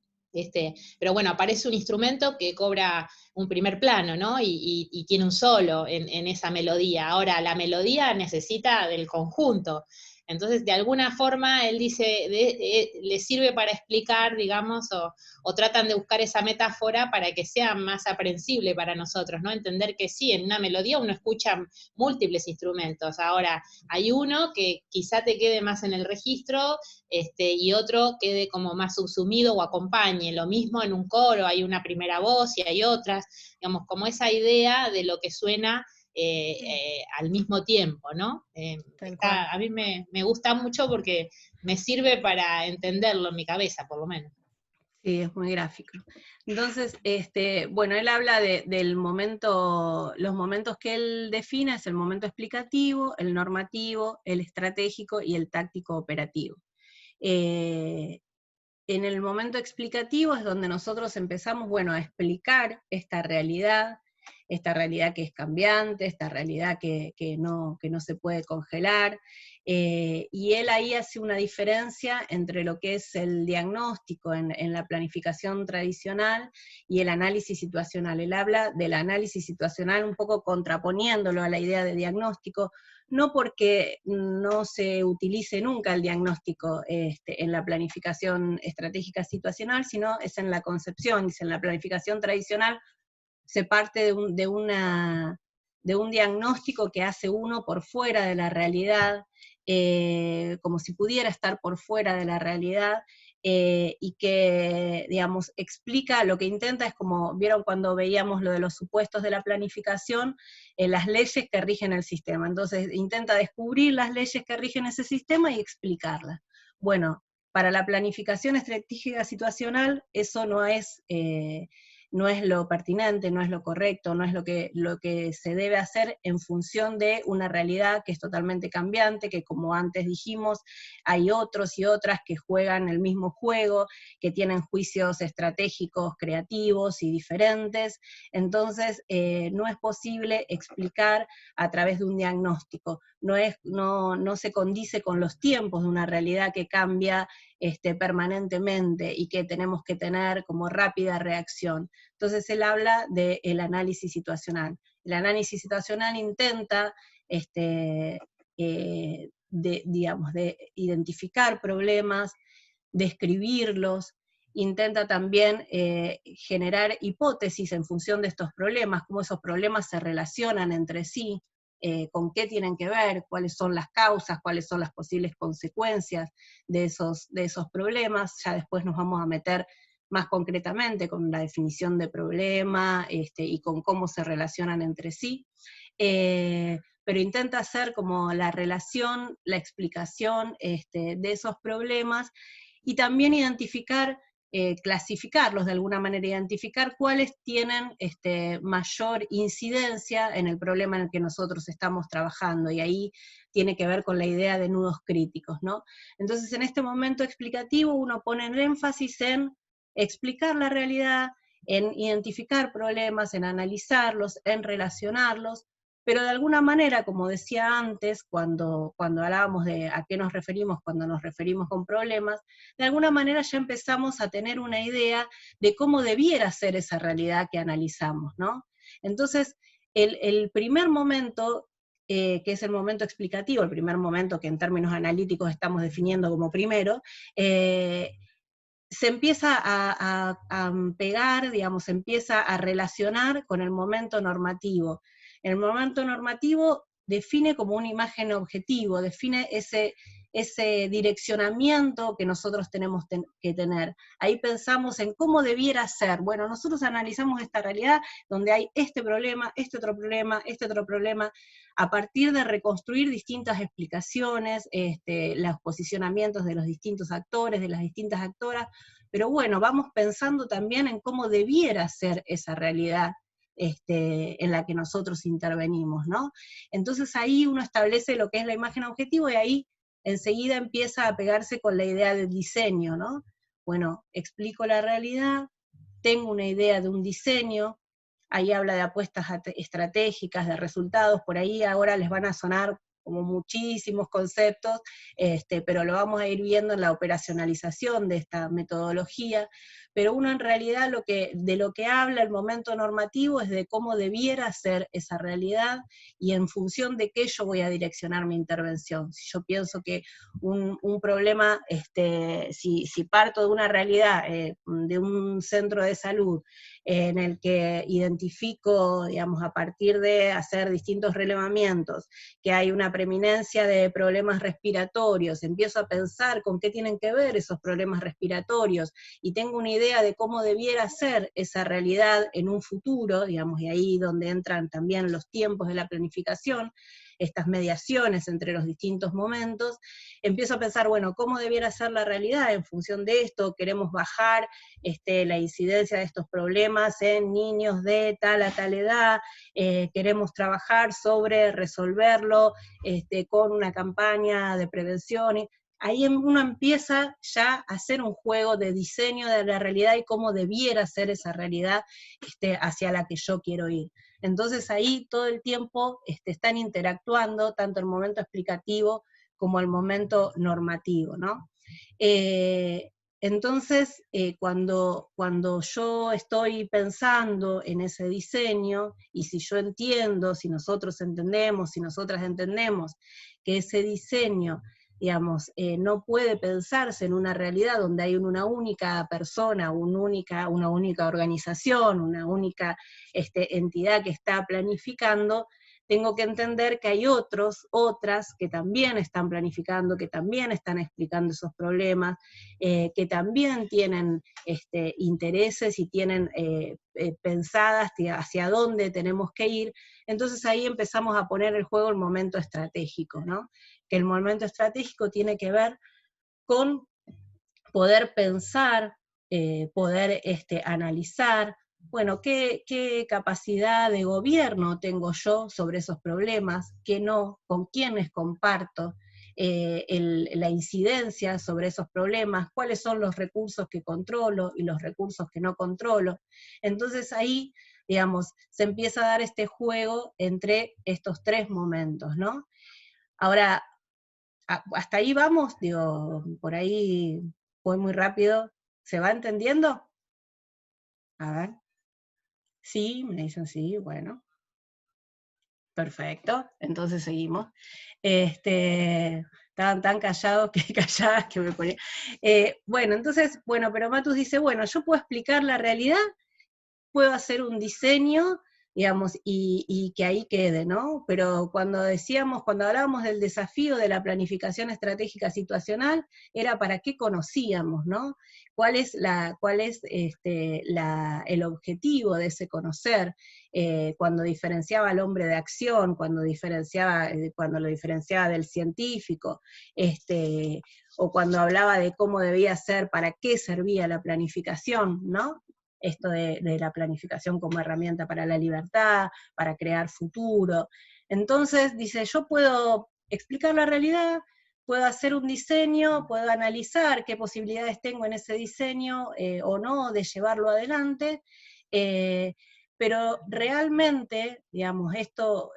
Pero bueno, aparece un instrumento que cobra un primer plano, ¿no? Y tiene un solo en esa melodía. Ahora, la melodía necesita del conjunto. Entonces, de alguna forma, él dice, le sirve para explicar, digamos, o tratan de buscar esa metáfora para que sea más aprensible para nosotros, ¿no? Entender que sí, en una melodía uno escucha múltiples instrumentos. Ahora, hay uno que quizá te quede más en el registro, y otro quede como más subsumido o acompañe. Lo mismo en un coro, hay una primera voz y hay otras, digamos, como esa idea de lo que suena al mismo tiempo, ¿no? A mí me gusta mucho porque me sirve para entenderlo en mi cabeza, por lo menos. Sí, es muy gráfico. Entonces, bueno, él habla del momento, los momentos que él define es el momento explicativo, el normativo, el estratégico y el táctico operativo. En el momento explicativo es donde nosotros empezamos, bueno, a explicar esta realidad que es cambiante, esta realidad que no se puede congelar, y él ahí hace una diferencia entre lo que es el diagnóstico en la planificación tradicional y el análisis situacional. Él habla del análisis situacional un poco contraponiéndolo a la idea de diagnóstico, no porque no se utilice nunca el diagnóstico en la planificación estratégica situacional, sino es en la concepción, dice, en la planificación tradicional se parte de un diagnóstico que hace uno por fuera de la realidad, como si pudiera estar por fuera de la realidad, y que, digamos, explica, lo que intenta es como, vieron cuando veíamos lo de los supuestos de la planificación, las leyes que rigen el sistema. Entonces intenta descubrir las leyes que rigen ese sistema y explicarlas. Bueno, para la planificación estratégica situacional eso no es lo pertinente, no es lo correcto, no es lo que se debe hacer en función de una realidad que es totalmente cambiante, que como antes dijimos, hay otros y otras que juegan el mismo juego, que tienen juicios estratégicos, creativos y diferentes. Entonces, no es posible explicar a través de un diagnóstico, no se condice con los tiempos de una realidad que cambia permanentemente y que tenemos que tener como rápida reacción. Entonces él habla del análisis situacional. El análisis situacional intenta digamos, de identificar problemas, describirlos, intenta también generar hipótesis en función de estos problemas, cómo esos problemas se relacionan entre sí, con qué tienen que ver, cuáles son las causas, cuáles son las posibles consecuencias de esos problemas. Ya después nos vamos a meter más concretamente con la definición de problema y con cómo se relacionan entre sí. Pero intenta hacer como la relación, la explicación de esos problemas, y también identificar, clasificarlos de alguna manera, identificar cuáles tienen mayor incidencia en el problema en el que nosotros estamos trabajando, y ahí tiene que ver con la idea de nudos críticos, ¿no? Entonces, en este momento explicativo uno pone el énfasis en explicar la realidad, en identificar problemas, en analizarlos, en relacionarlos, pero de alguna manera, como decía antes, cuando hablábamos de a qué nos referimos cuando nos referimos con problemas, de alguna manera ya empezamos a tener una idea de cómo debiera ser esa realidad que analizamos, ¿no? Entonces, el primer momento, que es el momento explicativo, el primer momento que en términos analíticos estamos definiendo como primero, se empieza a pegar, digamos, se empieza a relacionar con el momento normativo. El momento normativo define como una imagen objetivo, define ese direccionamiento que nosotros tenemos que tener. Ahí pensamos en cómo debiera ser. Bueno, nosotros analizamos esta realidad donde hay este problema, este otro problema, este otro problema, a partir de reconstruir distintas explicaciones, los posicionamientos de los distintos actores, de las distintas actoras, pero bueno, vamos pensando también en cómo debiera ser esa realidad en la que nosotros intervenimos, ¿no? Entonces ahí uno establece lo que es la imagen objetivo y ahí enseguida empieza a pegarse con la idea del diseño, ¿no? Bueno, explico la realidad, tengo una idea de un diseño, ahí habla de apuestas estratégicas, de resultados, por ahí ahora les van a sonar como muchísimos conceptos, pero lo vamos a ir viendo en la operacionalización de esta metodología, pero uno en realidad de lo que habla el momento normativo es de cómo debiera ser esa realidad y en función de qué yo voy a direccionar mi intervención. Si yo pienso que un problema, si parto de una realidad, de un centro de salud, en el que identifico, digamos, a partir de hacer distintos relevamientos, que hay una preeminencia de problemas respiratorios, empiezo a pensar con qué tienen que ver esos problemas respiratorios, y tengo una idea de cómo debiera ser esa realidad en un futuro, digamos, y ahí donde entran también los tiempos de la planificación, estas mediaciones entre los distintos momentos, empiezo a pensar, bueno, ¿cómo debiera ser la realidad en función de esto? Queremos bajar la incidencia de estos problemas en niños de tal a tal edad, queremos trabajar sobre resolverlo con una campaña de prevención. Ahí uno empieza ya a hacer un juego de diseño de la realidad y cómo debiera ser esa realidad hacia la que yo quiero ir. Entonces ahí todo el tiempo están interactuando, tanto el momento explicativo como el momento normativo, ¿no? Entonces, cuando yo estoy pensando en ese diseño, y si yo entiendo, si nosotros entendemos, si nosotras entendemos que ese diseño, digamos, no puede pensarse en una realidad donde hay una única persona, una única organización, una única entidad que está planificando, tengo que entender que hay otras que también están planificando, que también están explicando esos problemas, que también tienen intereses y tienen pensadas hacia dónde tenemos que ir. Entonces ahí empezamos a poner en juego el momento estratégico, ¿no? Que el momento estratégico tiene que ver con poder pensar, poder analizar, bueno, ¿qué capacidad de gobierno tengo yo sobre esos problemas? ¿Qué no? ¿Con quiénes comparto la incidencia sobre esos problemas? ¿Cuáles son los recursos que controlo y los recursos que no controlo? Entonces ahí, digamos, se empieza a dar este juego entre estos tres momentos, ¿no? Ahora, hasta ahí vamos, digo, por ahí voy muy rápido. ¿Se va entendiendo? A ver. Sí, me dicen sí, bueno. Perfecto, entonces seguimos. Estaban tan callados que calladas que me ponía. Bueno, entonces, bueno, pero Matus dice, bueno, yo puedo explicar la realidad, puedo hacer un diseño, digamos, y que ahí quede, ¿no? Pero cuando hablábamos del desafío de la planificación estratégica situacional, era para qué conocíamos, ¿no? ¿Cuál es el objetivo de ese conocer? Cuando diferenciaba al hombre de acción, cuando lo diferenciaba del científico, o cuando hablaba de cómo debía ser, para qué servía la planificación, ¿no? Esto de la planificación como herramienta para la libertad, para crear futuro. Entonces, dice, yo puedo explicar la realidad, puedo hacer un diseño, puedo analizar qué posibilidades tengo en ese diseño o no de llevarlo adelante, pero realmente, digamos, todo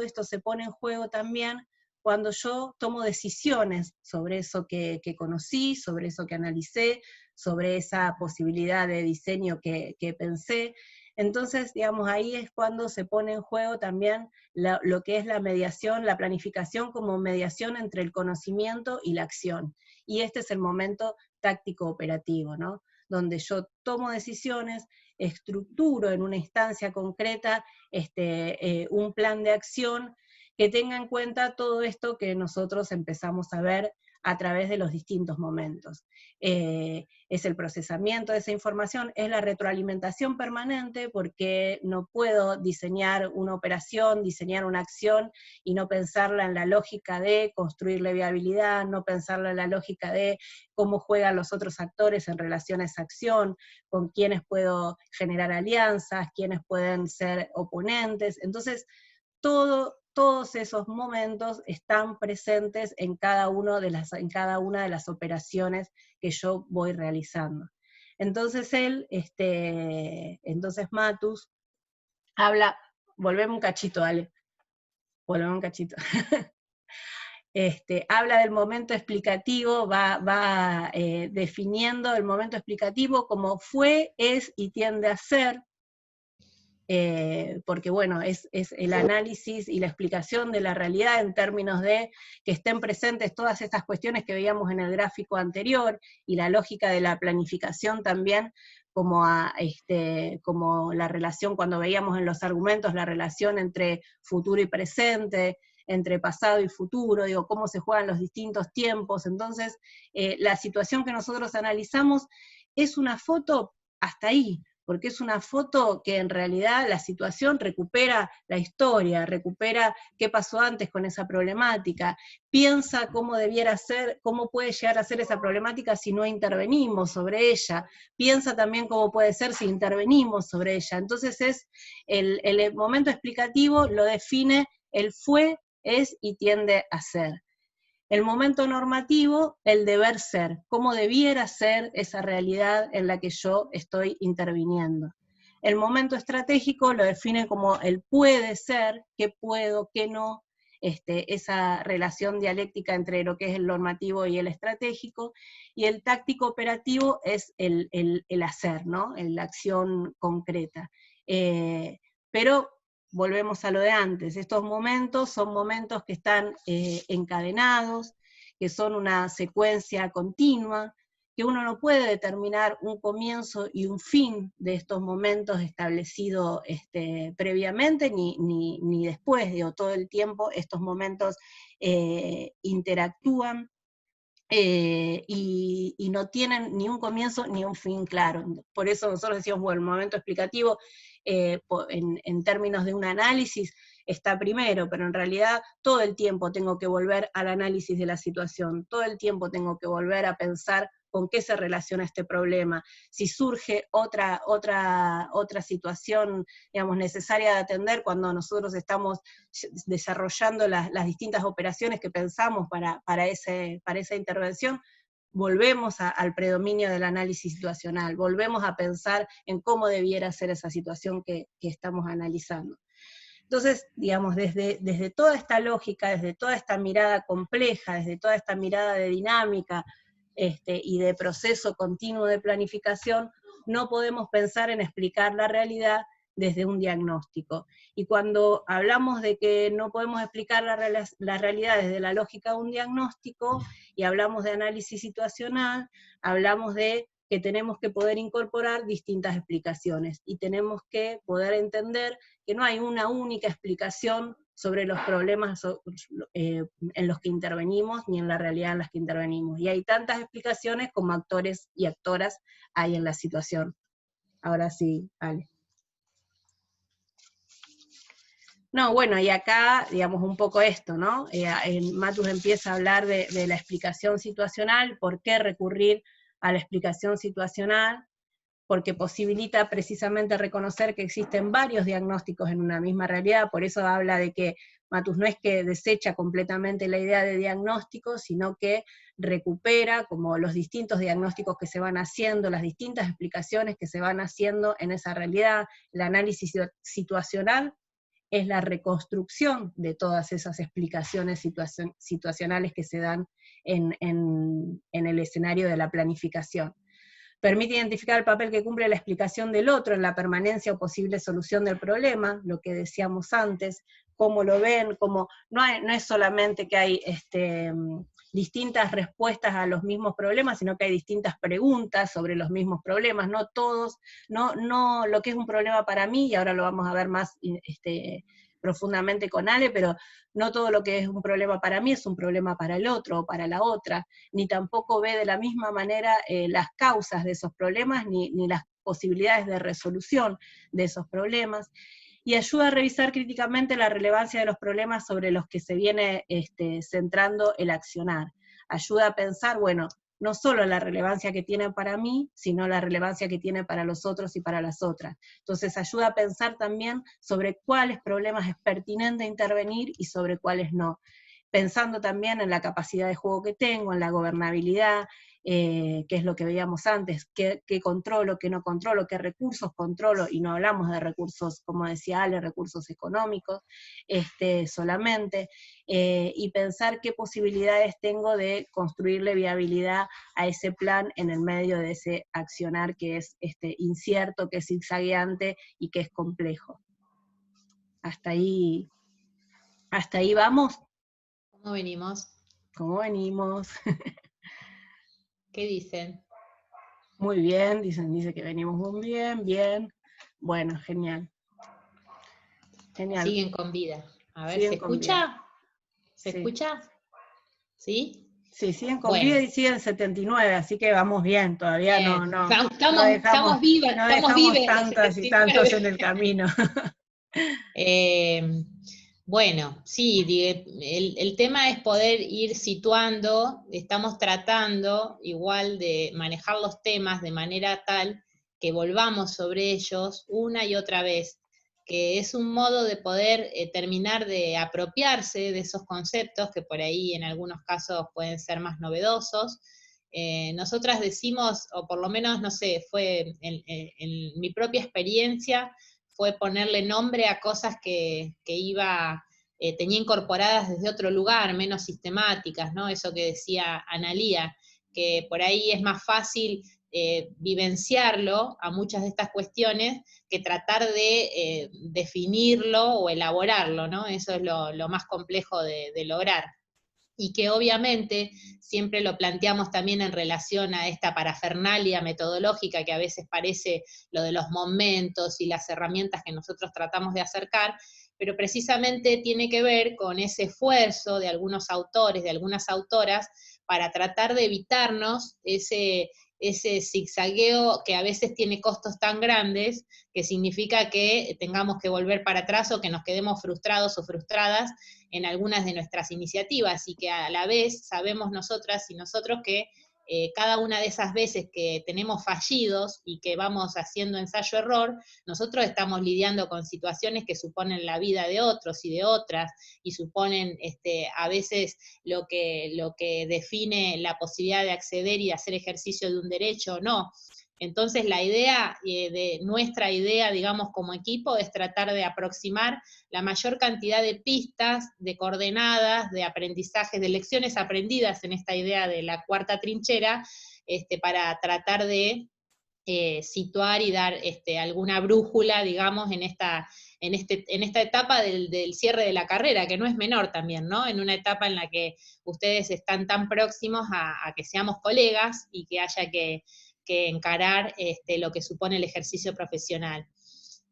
esto se pone en juego también cuando yo tomo decisiones sobre eso que conocí, sobre eso que analicé, sobre esa posibilidad de diseño que pensé. Entonces, digamos, ahí es cuando se pone en juego también lo que es la mediación, la planificación como mediación entre el conocimiento y la acción. Y este es el momento táctico operativo, ¿no? Donde yo tomo decisiones, estructuro en una instancia concreta un plan de acción que tenga en cuenta todo esto que nosotros empezamos a ver a través de los distintos momentos. Es el procesamiento de esa información, es la retroalimentación permanente, porque no puedo diseñar una operación, diseñar una acción, y no pensarla en la lógica de construirle viabilidad, no pensarla en la lógica de cómo juegan los otros actores en relación a esa acción, con quiénes puedo generar alianzas, quiénes pueden ser oponentes. Entonces, todos esos momentos están presentes en cada una de las operaciones que yo voy realizando. Entonces entonces Matus habla, volvemos un cachito, Ale, volvemos un cachito. Habla del momento explicativo, va definiendo el momento explicativo como fue, es y tiende a ser, porque bueno, es el análisis y la explicación de la realidad en términos de que estén presentes todas estas cuestiones que veíamos en el gráfico anterior, y la lógica de la planificación también, como la relación, cuando veíamos en los argumentos, la relación entre futuro y presente, entre pasado y futuro, digo, cómo se juegan los distintos tiempos. Entonces, la situación que nosotros analizamos es una foto hasta ahí, porque es una foto que en realidad la situación recupera la historia, recupera qué pasó antes con esa problemática, piensa cómo debiera ser, cómo puede llegar a ser esa problemática si no intervenimos sobre ella, piensa también cómo puede ser si intervenimos sobre ella. Entonces el momento explicativo lo define el fue, es y tiende a ser. El momento normativo, el deber ser, cómo debiera ser esa realidad en la que yo estoy interviniendo. El momento estratégico lo define como el puede ser, qué puedo, qué no, esa relación dialéctica entre lo que es el normativo y el estratégico, y el táctico operativo es el hacer, ¿no? La acción concreta. Pero volvemos a lo de antes, estos momentos son momentos que están encadenados, que son una secuencia continua, que uno no puede determinar un comienzo y un fin de estos momentos establecido previamente, ni después, digo, todo el tiempo estos momentos interactúan, y no tienen ni un comienzo ni un fin claro. Por eso nosotros decíamos, bueno, el momento explicativo en términos de un análisis está primero, pero en realidad todo el tiempo tengo que volver al análisis de la situación, todo el tiempo tengo que volver a pensar con qué se relaciona este problema, si surge otra situación, digamos, necesaria de atender cuando nosotros estamos desarrollando las distintas operaciones que pensamos para esa intervención. Volvemos al predominio del análisis situacional, volvemos a pensar en cómo debiera ser esa situación que estamos analizando. Entonces, digamos, desde toda esta lógica, desde toda esta mirada compleja, desde toda esta mirada de dinámica y de proceso continuo de planificación, no podemos pensar en explicar la realidad desde un diagnóstico. Y cuando hablamos de que no podemos explicar la realidad desde la lógica de un diagnóstico, y hablamos de análisis situacional, hablamos de que tenemos que poder incorporar distintas explicaciones, y tenemos que poder entender que no hay una única explicación sobre los problemas en los que intervenimos, ni en la realidad en las que intervenimos. Y hay tantas explicaciones como actores y actoras hay en la situación. Ahora sí, Ale. No, bueno, y acá, digamos, un poco esto, ¿no? Matus empieza a hablar de la explicación situacional, por qué recurrir a la explicación situacional, porque posibilita precisamente reconocer que existen varios diagnósticos en una misma realidad. Por eso habla de que Matus no es que desecha completamente la idea de diagnóstico, sino que recupera como los distintos diagnósticos que se van haciendo, las distintas explicaciones que se van haciendo en esa realidad. El análisis situacional es la reconstrucción de todas esas explicaciones situacionales que se dan en el escenario de la planificación. Permite identificar el papel que cumple la explicación del otro en la permanencia o posible solución del problema, lo que decíamos antes, cómo lo ven, cómo no es solamente que hay distintas respuestas a los mismos problemas, sino que hay distintas preguntas sobre los mismos problemas, no todos, no lo que es un problema para mí, y ahora lo vamos a ver más profundamente con Ale, pero no todo lo que es un problema para mí es un problema para el otro o para la otra, ni tampoco ve de la misma manera las causas de esos problemas, ni las posibilidades de resolución de esos problemas, y ayuda a revisar críticamente la relevancia de los problemas sobre los que se viene centrando el accionar. Ayuda a pensar, bueno, no solo la relevancia que tiene para mí, sino la relevancia que tiene para los otros y para las otras. Entonces ayuda a pensar también sobre cuáles problemas es pertinente intervenir y sobre cuáles no. Pensando también en la capacidad de juego que tengo, en la gobernabilidad, que es lo que veíamos antes, qué controlo, qué no controlo, qué recursos controlo, y no hablamos de recursos, como decía Ale, recursos económicos solamente, y pensar qué posibilidades tengo de construirle viabilidad a ese plan en el medio de ese accionar que es incierto, que es zigzagueante y que es complejo. Hasta ahí vamos. ¿Cómo venimos? ¿Cómo venimos? ¿Qué dicen? Muy bien, dice que venimos muy bien, bien. Bueno, genial. Genial. Siguen con vida. A ver, Siguen ¿se con vida. escucha? ¿Se Sí. escucha? ¿Sí? Sí, siguen con Bueno. vida y siguen 79, así que vamos bien, todavía no Estamos vivas, no estamos dejamos vives los tantas y tantos 79. en el camino. Bueno, sí, el tema es poder ir situando, estamos tratando igual de manejar los temas de manera tal que volvamos sobre ellos una y otra vez, que es un modo de poder terminar de apropiarse de esos conceptos que por ahí en algunos casos pueden ser más novedosos. Nosotras decimos, o por lo menos, no sé, fue en mi propia experiencia, fue ponerle nombre a cosas que tenía incorporadas desde otro lugar, menos sistemáticas, ¿no? Eso que decía Analía, que por ahí es más fácil vivenciarlo a muchas de estas cuestiones que tratar de definirlo o elaborarlo, ¿no? Eso es lo más complejo de lograr. Y que obviamente siempre lo planteamos también en relación a esta parafernalia metodológica que a veces parece lo de los momentos y las herramientas que nosotros tratamos de acercar, pero precisamente tiene que ver con ese esfuerzo de algunos autores, de algunas autoras, para tratar de evitarnos ese zigzagueo que a veces tiene costos tan grandes, que significa que tengamos que volver para atrás o que nos quedemos frustrados o frustradas en algunas de nuestras iniciativas, y que a la vez sabemos nosotras y nosotros que cada una de esas veces que tenemos fallidos y que vamos haciendo ensayo-error, nosotros estamos lidiando con situaciones que suponen la vida de otros y de otras, y suponen a veces lo que define la posibilidad de acceder y de hacer ejercicio de un derecho o no. Entonces la idea, nuestra idea, digamos, como equipo, es tratar de aproximar la mayor cantidad de pistas, de coordenadas, de aprendizajes, de lecciones aprendidas en esta idea de la cuarta trinchera, para tratar de situar y dar alguna brújula, digamos, en esta etapa del cierre de la carrera, que no es menor también, ¿no? En una etapa en la que ustedes están tan próximos a que seamos colegas y que haya que encarar lo que supone el ejercicio profesional.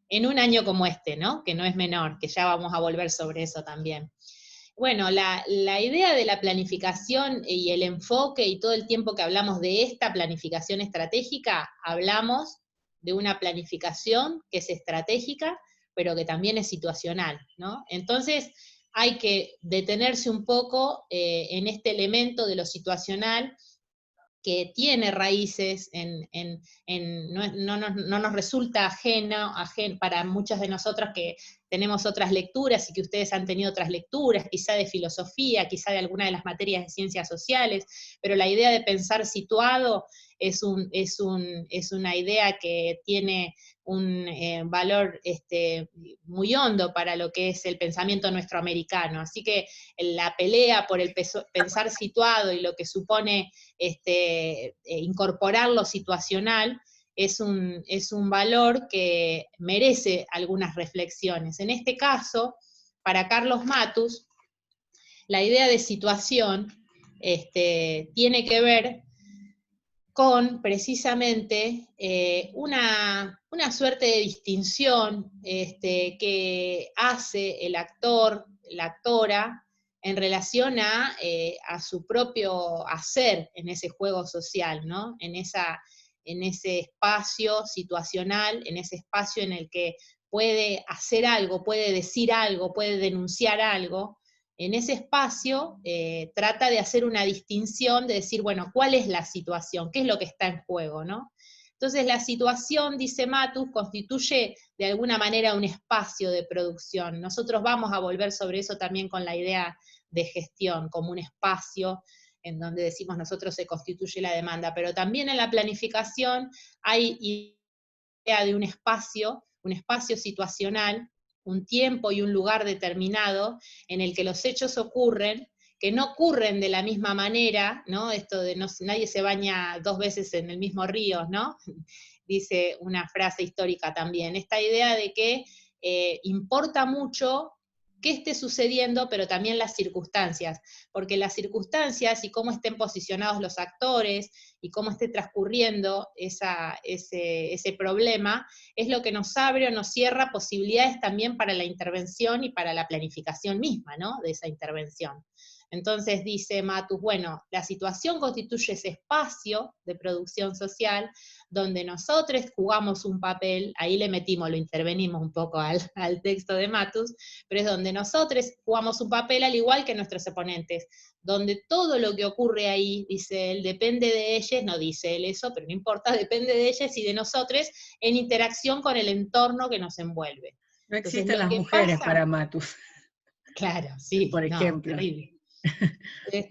En un año como este, ¿no? Que no es menor, que ya vamos a volver sobre eso también. Bueno, la idea de la planificación y el enfoque y todo el tiempo que hablamos de esta planificación estratégica, hablamos de una planificación que es estratégica, pero que también es situacional, ¿no? Entonces, hay que detenerse un poco en este elemento de lo situacional, que tiene raíces no nos resulta ajeno para muchas de nosotras que tenemos otras lecturas y que ustedes han tenido otras lecturas, quizá de filosofía, quizá de alguna de las materias de ciencias sociales, pero la idea de pensar situado es una idea que tiene un valor muy hondo para lo que es el pensamiento nuestro americano. Así que la pelea por el pensar situado y lo que supone incorporar lo situacional es un valor que merece algunas reflexiones. En este caso, para Carlos Matus, la idea de situación tiene que ver con precisamente una suerte de distinción que hace el actor, la actora, en relación a su propio hacer en ese juego social, ¿no? En ese espacio situacional, en ese espacio en el que puede hacer algo, puede decir algo, puede denunciar algo. En ese espacio trata de hacer una distinción, de decir, bueno, ¿cuál es la situación? ¿Qué es lo que está en juego, no? Entonces la situación, dice Matus, constituye de alguna manera un espacio de producción. Nosotros vamos a volver sobre eso también con la idea de gestión, como un espacio en donde decimos nosotros se constituye la demanda, pero también en la planificación hay idea de un espacio situacional, un tiempo y un lugar determinado en el que los hechos ocurren, que no ocurren de la misma manera, ¿no? Esto de nadie se baña 2 veces en el mismo río, ¿no? Dice una frase histórica también. Esta idea de que importa mucho qué esté sucediendo, pero también las circunstancias, porque las circunstancias y cómo estén posicionados los actores y cómo esté transcurriendo ese problema, es lo que nos abre o nos cierra posibilidades también para la intervención y para la planificación misma, ¿no? De esa intervención. Entonces dice Matus, bueno, la situación constituye ese espacio de producción social donde nosotros jugamos un papel, ahí le metimos, lo intervenimos un poco al texto de Matus, pero es donde nosotros jugamos un papel al igual que nuestros oponentes, donde todo lo que ocurre ahí, dice él, depende de ellos, no dice él eso, pero no importa, depende de ellos y de nosotros en interacción con el entorno que nos envuelve. No Entonces, existen lo las que mujeres pasa, para Matus, claro, sí, por no, ejemplo. terrible.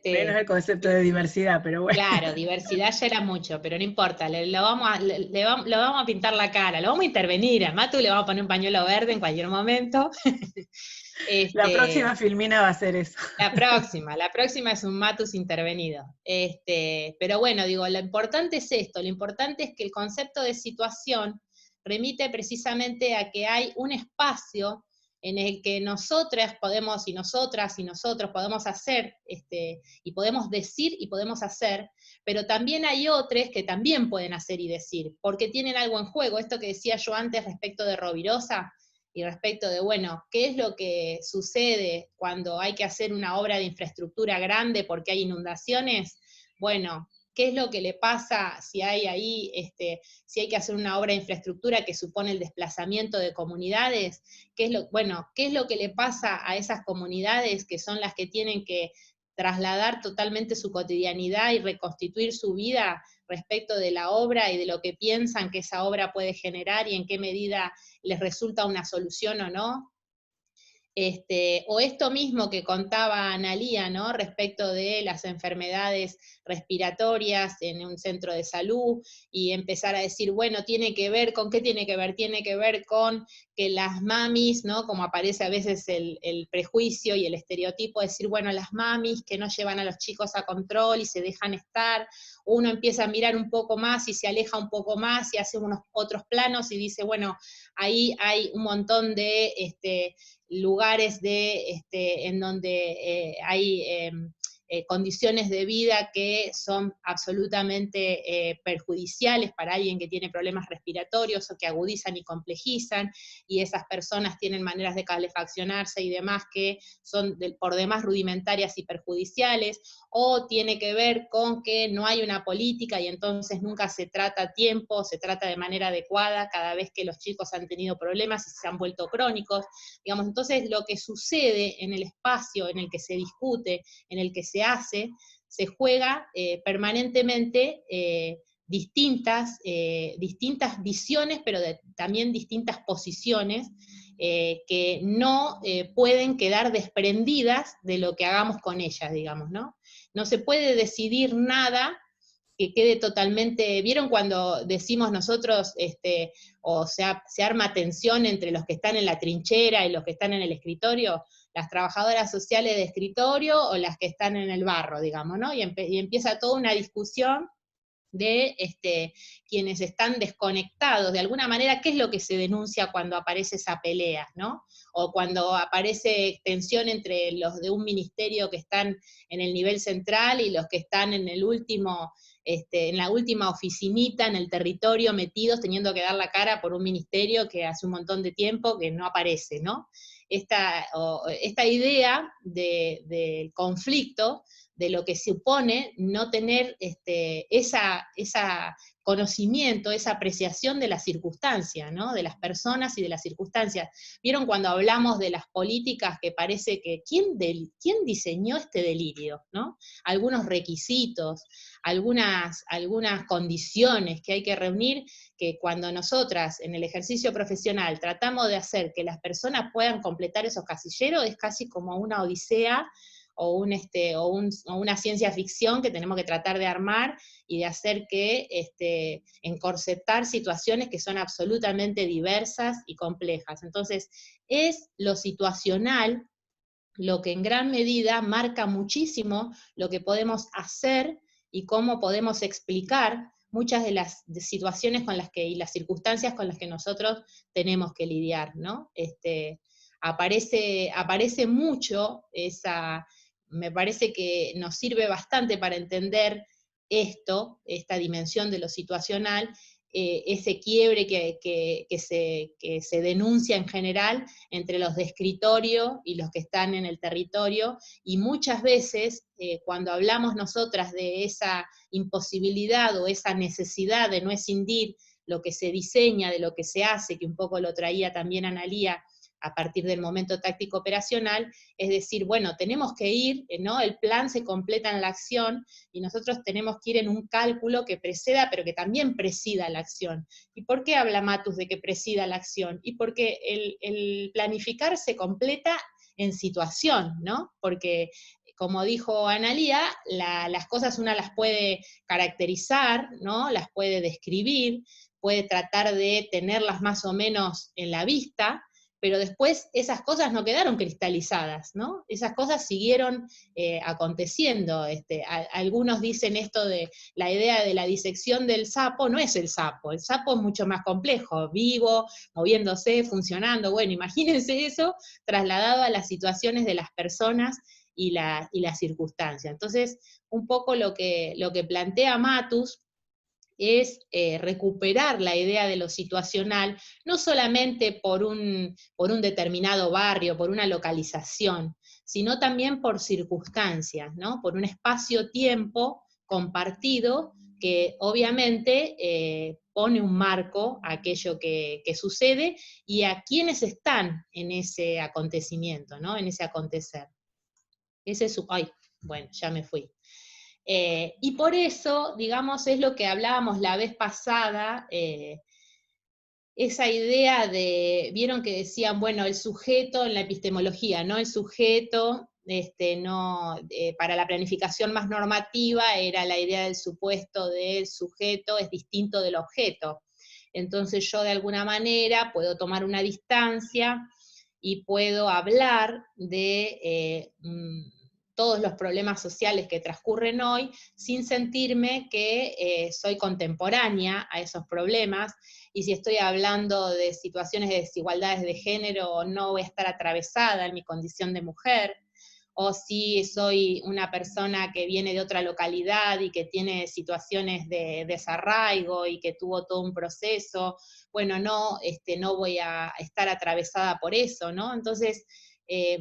Menos el concepto de diversidad, pero bueno. Claro, diversidad ya era mucho, pero no importa, lo vamos a pintar la cara, lo vamos a intervenir, a Matu le vamos a poner un pañuelo verde en cualquier momento. La próxima filmina va a ser eso. La próxima es un Matus intervenido. Pero bueno, digo, lo importante es esto, lo importante es que el concepto de situación remite precisamente a que hay un espacio en el que nosotras podemos, y nosotras y nosotros podemos hacer, y podemos decir y podemos hacer, pero también hay otros que también pueden hacer y decir, porque tienen algo en juego. Esto que decía yo antes respecto de Rovirosa, y respecto de, bueno, ¿qué es lo que sucede cuando hay que hacer una obra de infraestructura grande porque hay inundaciones? Bueno, ¿qué es lo que le pasa si hay ahí, si hay que hacer una obra de infraestructura que supone el desplazamiento de comunidades? ¿Qué es lo que le pasa a esas comunidades que son las que tienen que trasladar totalmente su cotidianidad y reconstituir su vida respecto de la obra y de lo que piensan que esa obra puede generar y en qué medida les resulta una solución o no? O esto mismo que contaba Analía, ¿no? Respecto de las enfermedades respiratorias en un centro de salud, y empezar a decir, bueno, tiene que ver, ¿con qué tiene que ver? Tiene que ver con que las mamis, ¿no? Como aparece a veces el prejuicio y el estereotipo, de decir, bueno, las mamis que no llevan a los chicos a control y se dejan estar, uno empieza a mirar un poco más y se aleja un poco más y hace unos otros planos y dice, bueno, ahí hay un montón de lugares en donde hay condiciones de vida que son absolutamente perjudiciales para alguien que tiene problemas respiratorios o que agudizan y complejizan, y esas personas tienen maneras de calefaccionarse y demás que son por demás rudimentarias y perjudiciales, o tiene que ver con que no hay una política y entonces nunca se trata a tiempo, se trata de manera adecuada cada vez que los chicos han tenido problemas y se han vuelto crónicos. Digamos, entonces lo que sucede en el espacio en el que se discute, en el que se hace, se juega permanentemente distintas visiones, pero también distintas posiciones que no pueden quedar desprendidas de lo que hagamos con ellas, digamos, ¿no? No se puede decidir nada que quede totalmente, ¿vieron cuando decimos nosotros, o sea, se arma tensión entre los que están en la trinchera y los que están en el escritorio? Las trabajadoras sociales de escritorio o las que están en el barro, digamos, ¿no? Y empieza toda una discusión de quienes están desconectados, de alguna manera, ¿qué es lo que se denuncia cuando aparece esa pelea, ¿no? O cuando aparece tensión entre los de un ministerio que están en el nivel central y los que están en el último, en la última oficinita, en el territorio, metidos, teniendo que dar la cara por un ministerio que hace un montón de tiempo que no aparece, ¿no? Esta idea del conflicto, de lo que supone no tener esa conocimiento, esa apreciación de la circunstancia, ¿no? De las personas y de las circunstancias. ¿Vieron cuando hablamos de las políticas que parece que, ¿quién diseñó este delirio, ¿no? Algunos requisitos, algunas condiciones que hay que reunir, que cuando nosotras en el ejercicio profesional tratamos de hacer que las personas puedan completar esos casilleros, es casi como una odisea, o una ciencia ficción que tenemos que tratar de armar y de hacer que encorsetar situaciones que son absolutamente diversas y complejas. Entonces, es lo situacional lo que en gran medida marca muchísimo lo que podemos hacer y cómo podemos explicar muchas de las situaciones y las circunstancias con las que nosotros tenemos que lidiar, ¿no? Aparece mucho me parece que nos sirve bastante para entender esta dimensión de lo situacional, ese quiebre que se denuncia en general entre los de escritorio y los que están en el territorio, y muchas veces cuando hablamos nosotras de esa imposibilidad o esa necesidad de no escindir lo que se diseña de lo que se hace, que un poco lo traía también Analía, a partir del momento táctico operacional, es decir, bueno, tenemos que ir, ¿no? El plan se completa en la acción y nosotros tenemos que ir en un cálculo que preceda, pero que también presida la acción. ¿Y por qué habla Matus de que presida la acción? Y porque el planificar se completa en situación, ¿no? Porque, como dijo Analía, las cosas una las puede caracterizar, ¿no? Las puede describir, puede tratar de tenerlas más o menos en la vista, pero después esas cosas no quedaron cristalizadas, ¿no? Esas cosas siguieron aconteciendo. Algunos dicen esto de la idea de la disección del sapo, no es el sapo es mucho más complejo, vivo, moviéndose, funcionando. Bueno, imagínense eso trasladado a las situaciones de las personas y la circunstancia. Entonces, un poco lo que plantea Matus es recuperar la idea de lo situacional, no solamente por un determinado barrio, por una localización, sino también por circunstancias, ¿no? Por un espacio-tiempo compartido que obviamente pone un marco a aquello que sucede y a quienes están en ese acontecimiento, ¿no? En ese acontecer. Ese es bueno, ya me fui. Y por eso, digamos, es lo que hablábamos la vez pasada, esa idea vieron que decían, bueno, el sujeto en la epistemología, ¿no? El sujeto, para la planificación más normativa era la idea del supuesto del sujeto es distinto del objeto. Entonces yo de alguna manera puedo tomar una distancia y puedo hablar de todos los problemas sociales que transcurren hoy, sin sentirme que soy contemporánea a esos problemas, y si estoy hablando de situaciones de desigualdades de género, no voy a estar atravesada en mi condición de mujer, o si soy una persona que viene de otra localidad y que tiene situaciones de desarraigo y que tuvo todo un proceso, bueno, no voy a estar atravesada por eso, ¿no? Entonces,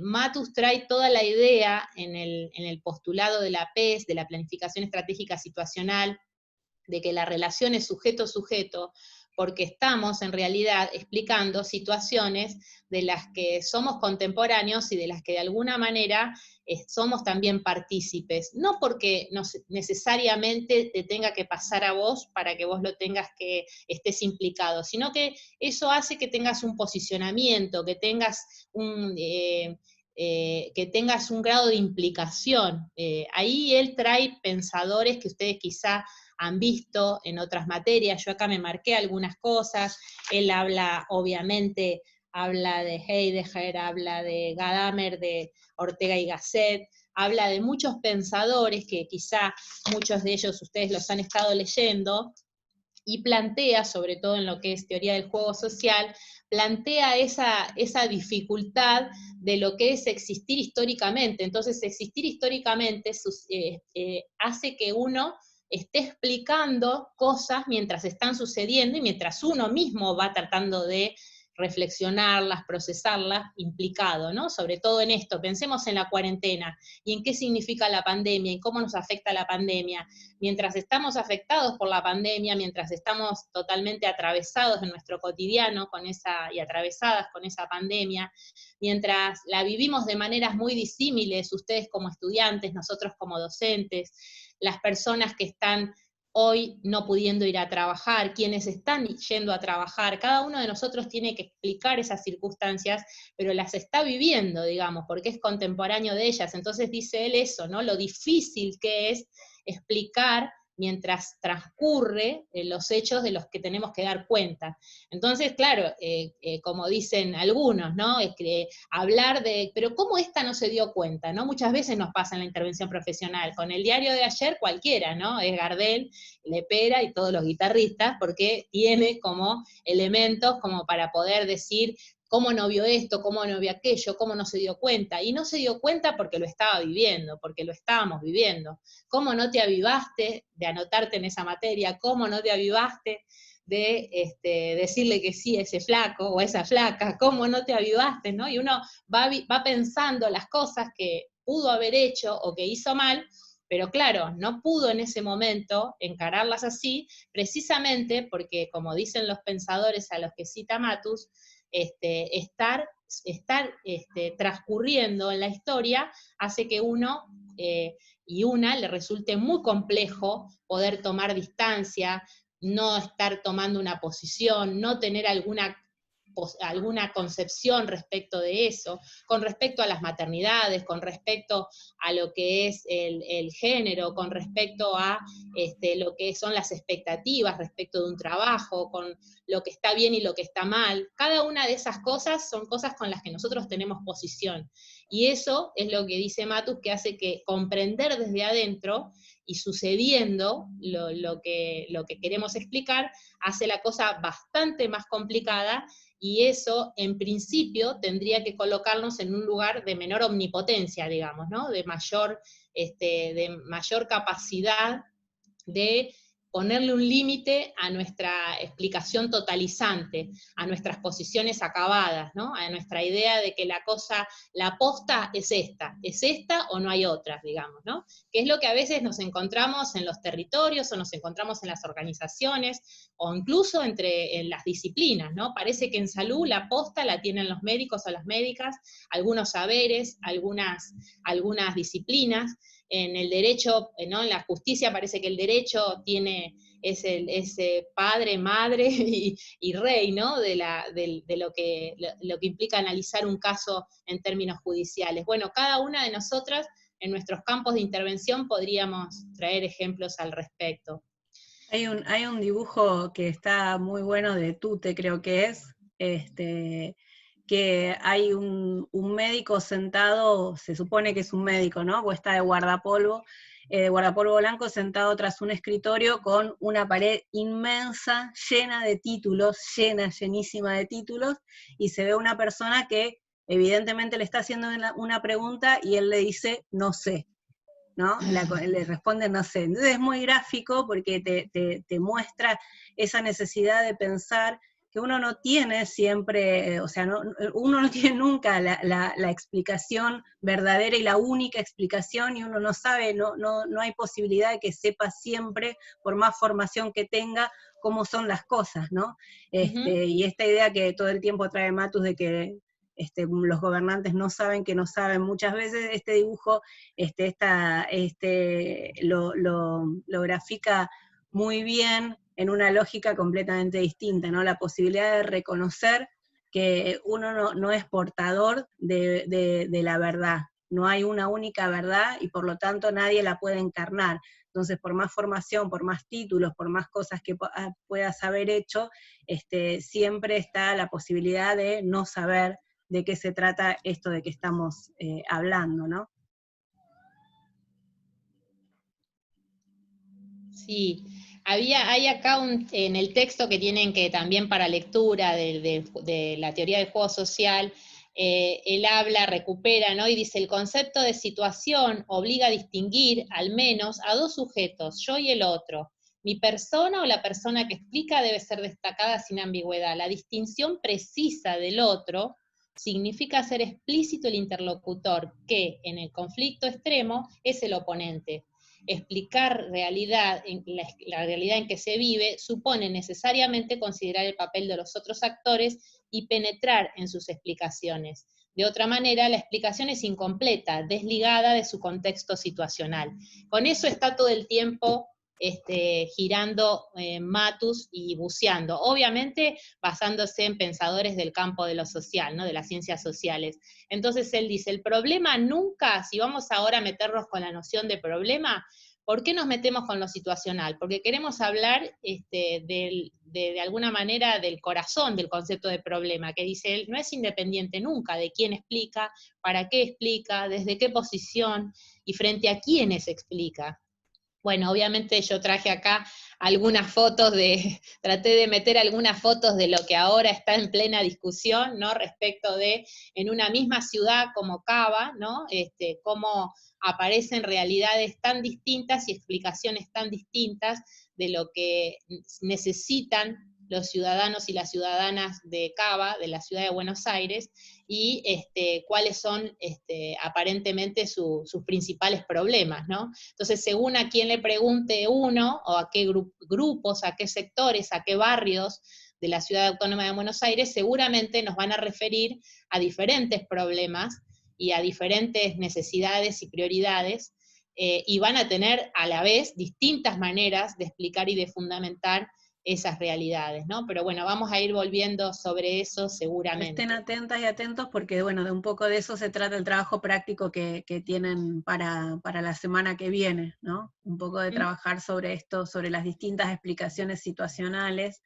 Matus trae toda la idea en el postulado de la PES, de la planificación estratégica situacional, de que la relación es sujeto-sujeto, porque estamos en realidad explicando situaciones de las que somos contemporáneos y de las que de alguna manera somos también partícipes, no porque necesariamente te tenga que pasar a vos para que vos lo tengas que estés implicado, sino que eso hace que tengas un posicionamiento, que tengas un grado de implicación. Ahí él trae pensadores que ustedes quizá han visto en otras materias, yo acá me marqué algunas cosas, él obviamente habla de Heidegger, habla de Gadamer, de Ortega y Gasset, habla de muchos pensadores, que quizá muchos de ellos ustedes los han estado leyendo, y plantea, sobre todo en lo que es teoría del juego social, plantea esa dificultad de lo que es existir históricamente. Entonces, existir históricamente hace que uno esté explicando cosas mientras están sucediendo y mientras uno mismo va tratando de reflexionarlas, procesarlas, implicado, ¿no? Sobre todo en esto, pensemos en la cuarentena y en qué significa la pandemia y cómo nos afecta la pandemia. Mientras estamos afectados por la pandemia, mientras estamos totalmente atravesados en nuestro cotidiano y atravesadas con esa pandemia, mientras la vivimos de maneras muy disímiles, ustedes como estudiantes, nosotros como docentes, las personas que están hoy no pudiendo ir a trabajar, quienes están yendo a trabajar, cada uno de nosotros tiene que explicar esas circunstancias, pero las está viviendo, digamos, porque es contemporáneo de ellas. Entonces dice él eso, ¿no? Lo difícil que es explicar mientras transcurre los hechos de los que tenemos que dar cuenta. Entonces, claro, como dicen algunos, ¿no? Es que hablar de, pero ¿cómo esta no se dio cuenta? ¿No? Muchas veces nos pasa en la intervención profesional. Con el diario de ayer cualquiera, ¿no? Es Gardel, Lepera y todos los guitarristas, porque tiene como elementos como para poder decir cómo no vio esto, cómo no vio aquello, cómo no se dio cuenta. Y no se dio cuenta porque lo estaba viviendo, porque lo estábamos viviendo. ¿Cómo no te avivaste de anotarte en esa materia? ¿Cómo no te avivaste de decirle que sí a ese flaco o a esa flaca? ¿Cómo no te avivaste? ¿No? Y uno va pensando las cosas que pudo haber hecho o que hizo mal, pero claro, no pudo en ese momento encararlas así, precisamente porque, como dicen los pensadores a los que cita Matus, estar transcurriendo en la historia hace que uno y una le resulte muy complejo poder tomar distancia, no estar tomando una posición, no tener alguna concepción respecto de eso, con respecto a las maternidades, con respecto a lo que es el género, con respecto a lo que son las expectativas respecto de un trabajo, con lo que está bien y lo que está mal. Cada una de esas cosas son cosas con las que nosotros tenemos posición. Y eso es lo que dice Matus, que hace que comprender desde adentro y sucediendo lo que queremos explicar, hace la cosa bastante más complicada, y eso, en principio, tendría que colocarnos en un lugar de menor omnipotencia, digamos, ¿no? De mayor capacidad de ponerle un límite a nuestra explicación totalizante, a nuestras posiciones acabadas, ¿no? A nuestra idea de que la posta es esta o no hay otras, digamos, ¿no? Que es lo que a veces nos encontramos en los territorios o nos encontramos en las organizaciones o incluso en las disciplinas, ¿no? Parece que en salud la posta la tienen los médicos o las médicas, algunos saberes, algunas disciplinas. En el derecho, ¿no? En la justicia parece que el derecho es padre, madre y rey, ¿no? De lo que implica analizar un caso en términos judiciales. Bueno, cada una de nosotras en nuestros campos de intervención podríamos traer ejemplos al respecto. Hay un dibujo que está muy bueno de Tute, creo que es, que hay un médico sentado, se supone que es un médico, ¿no? O está de guardapolvo blanco, sentado tras un escritorio con una pared inmensa, llena de títulos, llenísima de títulos, y se ve una persona que evidentemente le está haciendo una pregunta y él le dice, no sé. ¿No? Le responde no sé. Entonces es muy gráfico porque te muestra esa necesidad de pensar que uno no tiene siempre, o sea, uno no tiene nunca la explicación verdadera y la única explicación, y uno no sabe, no hay posibilidad de que sepa siempre, por más formación que tenga, cómo son las cosas, ¿no? Y esta idea que todo el tiempo trae Matus de que los gobernantes no saben que no saben. Muchas veces este dibujo lo grafica muy bien en una lógica completamente distinta, ¿no? La posibilidad de reconocer que uno no es portador de la verdad. No hay una única verdad y por lo tanto nadie la puede encarnar. Entonces, por más formación, por más títulos, por más cosas que puedas haber hecho, siempre está la posibilidad de no saber de qué se trata esto de que estamos hablando, ¿no? Sí, hay acá en el texto que tienen que también para lectura de la teoría del juego social, él habla, recupera, ¿no? Y dice, el concepto de situación obliga a distinguir al menos a dos sujetos, yo y el otro. Mi persona o la persona que explica debe ser destacada sin ambigüedad. La distinción precisa del otro significa hacer explícito el interlocutor, que en el conflicto extremo es el oponente. Explicar la realidad en que se vive supone necesariamente considerar el papel de los otros actores y penetrar en sus explicaciones. De otra manera, la explicación es incompleta, desligada de su contexto situacional. Con eso está todo el tiempo girando Matus y buceando, obviamente basándose en pensadores del campo de lo social, ¿no? De las ciencias sociales. Entonces él dice, el problema nunca, si vamos ahora a meternos con la noción de problema, ¿por qué nos metemos con lo situacional? Porque queremos hablar de alguna manera del corazón del concepto de problema, que dice él, no es independiente nunca de quién explica, para qué explica, desde qué posición y frente a quiénes explica. Bueno, obviamente yo traje acá algunas fotos traté de meter algunas fotos de lo que ahora está en plena discusión, ¿no? Respecto de, en una misma ciudad como Cava, ¿no? Cómo aparecen realidades tan distintas y explicaciones tan distintas de lo que necesitan los ciudadanos y las ciudadanas de Cava, de la ciudad de Buenos Aires, y cuáles son aparentemente sus principales problemas, ¿no? Entonces, según a quién le pregunte uno, o a qué grupos, a qué sectores, a qué barrios de la Ciudad Autónoma de Buenos Aires, seguramente nos van a referir a diferentes problemas y a diferentes necesidades y prioridades, y van a tener a la vez distintas maneras de explicar y de fundamentar esas realidades, ¿no? Pero bueno, vamos a ir volviendo sobre eso seguramente. Estén atentas y atentos porque, bueno, de un poco de eso se trata el trabajo práctico que tienen para la semana que viene, ¿no? Un poco de trabajar sobre esto, sobre las distintas explicaciones situacionales,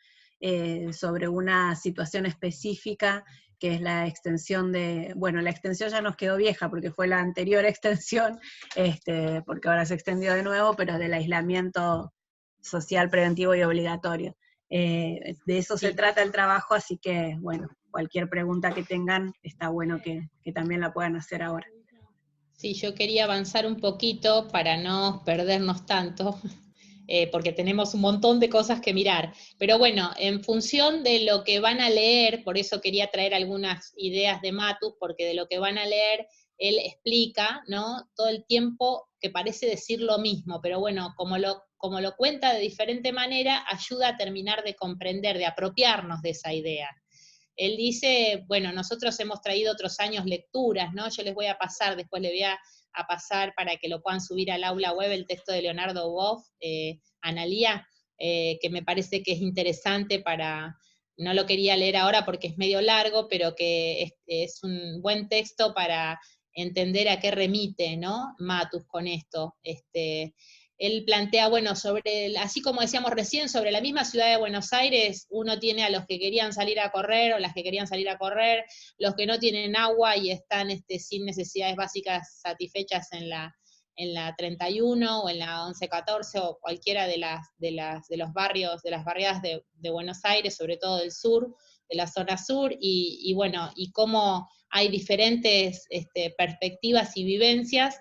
sobre una situación específica, que es la extensión bueno, la extensión ya nos quedó vieja porque fue la anterior extensión, porque ahora se extendió de nuevo, pero del aislamiento social preventivo y obligatorio. De eso se trata el trabajo, así que, bueno, cualquier pregunta que tengan, está bueno que también la puedan hacer ahora. Sí, yo quería avanzar un poquito para no perdernos tanto, porque tenemos un montón de cosas que mirar. Pero bueno, en función de lo que van a leer, por eso quería traer algunas ideas de Matus, porque de lo que van a leer, él explica, ¿no? Todo el tiempo que parece decir lo mismo, pero bueno, como lo cuenta de diferente manera, ayuda a terminar de comprender, de apropiarnos de esa idea. Él dice, bueno, nosotros hemos traído otros años lecturas, ¿no? Yo les voy a pasar, después le voy a pasar para que lo puedan subir al aula web, el texto de Leonardo Boff, Analía, que me parece que es interesante no lo quería leer ahora porque es medio largo, pero que es un buen texto para entender a qué remite, ¿no? Matus con esto. Él plantea, bueno, así como decíamos recién, sobre la misma ciudad de Buenos Aires, uno tiene a los que querían salir a correr o las que querían salir a correr, los que no tienen agua y están sin necesidades básicas satisfechas en la 31 o en la 1114 o cualquiera de los barrios, de las barriadas de Buenos Aires, sobre todo del sur, de la zona sur, y bueno, y cómo hay diferentes perspectivas y vivencias,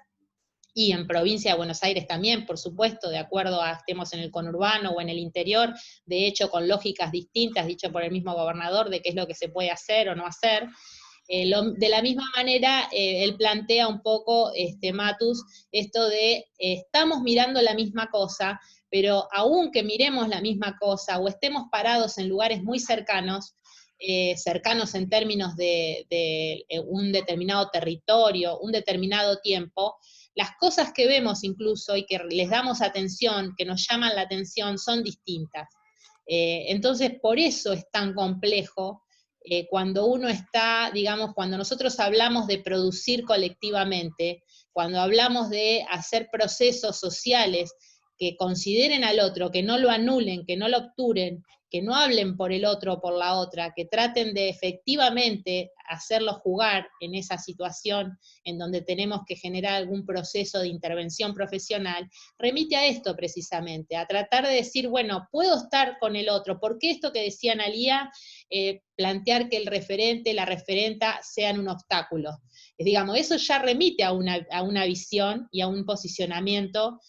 y en provincia de Buenos Aires también, por supuesto, de acuerdo a estemos en el conurbano o en el interior, de hecho con lógicas distintas, dicho por el mismo gobernador, de qué es lo que se puede hacer o no hacer. De la misma manera, él plantea un poco, Matus, esto de estamos mirando la misma cosa, pero aunque miremos la misma cosa o estemos parados en lugares muy cercanos en términos de un determinado territorio, un determinado tiempo, las cosas que vemos incluso y que les damos atención, que nos llaman la atención, son distintas. Entonces, por eso es tan complejo cuando uno está, digamos, cuando nosotros hablamos de producir colectivamente, cuando hablamos de hacer procesos sociales que consideren al otro, que no lo anulen, que no lo obturen, que no hablen por el otro o por la otra, que traten de efectivamente hacerlo jugar en esa situación en donde tenemos que generar algún proceso de intervención profesional, remite a esto precisamente, a tratar de decir, bueno, puedo estar con el otro, ¿por qué esto que decía Analía, plantear que el referente, la referenta sean un obstáculo? Digamos, eso ya remite a una visión y a un posicionamiento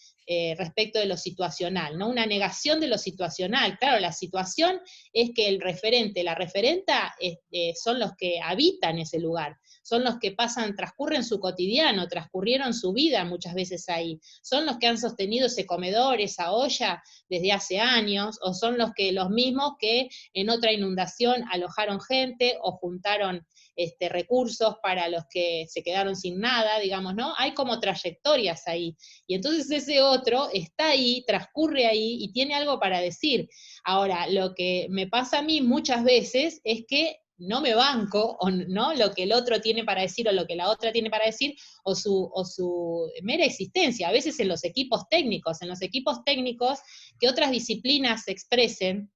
respecto de lo situacional, ¿no? Una negación de lo situacional. Claro, la situación es que el referente, la referenta son los que habitan ese lugar, son los que transcurren su cotidiano, transcurrieron su vida muchas veces ahí, son los que han sostenido ese comedor, esa olla desde hace años, o son los mismos que en otra inundación alojaron gente o juntaron recursos para los que se quedaron sin nada, digamos, ¿no? Hay como trayectorias ahí. Y entonces ese otro está ahí, transcurre ahí y tiene algo para decir. Ahora, lo que me pasa a mí muchas veces es que no me banco, o no, lo que el otro tiene para decir, o lo que la otra tiene para decir, o su mera existencia. A veces en los equipos técnicos, que otras disciplinas se expresen,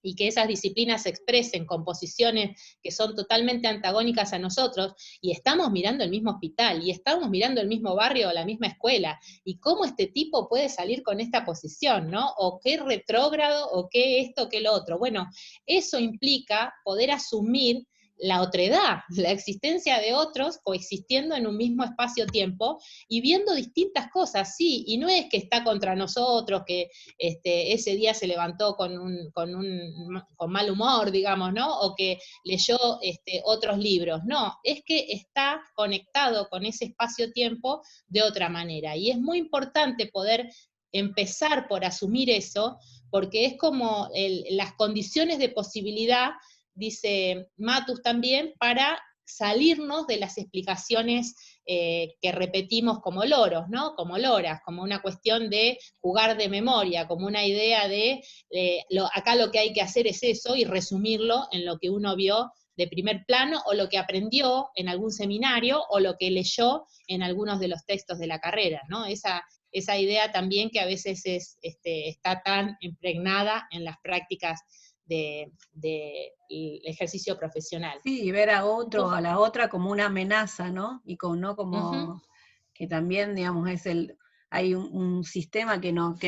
y que esas disciplinas se expresen con posiciones que son totalmente antagónicas a nosotros, y estamos mirando el mismo hospital, y estamos mirando el mismo barrio o la misma escuela, y cómo este tipo puede salir con esta posición, ¿no? O qué retrógrado, o qué esto, qué lo otro. Bueno, eso implica poder asumir la otredad, la existencia de otros coexistiendo en un mismo espacio-tiempo y viendo distintas cosas, sí, y no es que está contra nosotros, que ese día se levantó con mal humor, digamos, ¿no? O que leyó otros libros. No, es que está conectado con ese espacio-tiempo de otra manera. Y es muy importante poder empezar por asumir eso, porque es como las condiciones de posibilidad, dice Matus también, para salirnos de las explicaciones que repetimos como loros, ¿no? Como loras, como una cuestión de jugar de memoria, como una idea de acá lo que hay que hacer es eso, y resumirlo en lo que uno vio de primer plano, o lo que aprendió en algún seminario, o lo que leyó en algunos de los textos de la carrera, ¿no? Esa idea también que a veces está tan impregnada en las prácticas de ejercicio profesional. Sí, y ver a otro, a la otra como una amenaza, ¿no? Y no como que también, digamos, hay un sistema que nos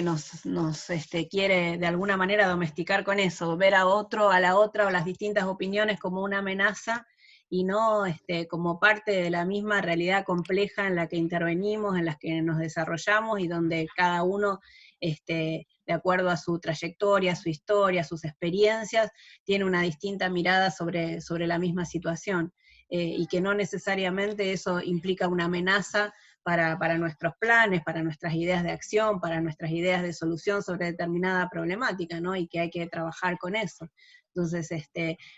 quiere de alguna manera domesticar con eso, ver a otro, a la otra, o las distintas opiniones como una amenaza, y no como parte de la misma realidad compleja en la que intervenimos, en la que nos desarrollamos, y donde cada uno, de acuerdo a su trayectoria, su historia, sus experiencias, tiene una distinta mirada sobre la misma situación, y que no necesariamente eso implica una amenaza para nuestros planes, para nuestras ideas de acción, para nuestras ideas de solución sobre determinada problemática, ¿no? Y que hay que trabajar con eso. Entonces,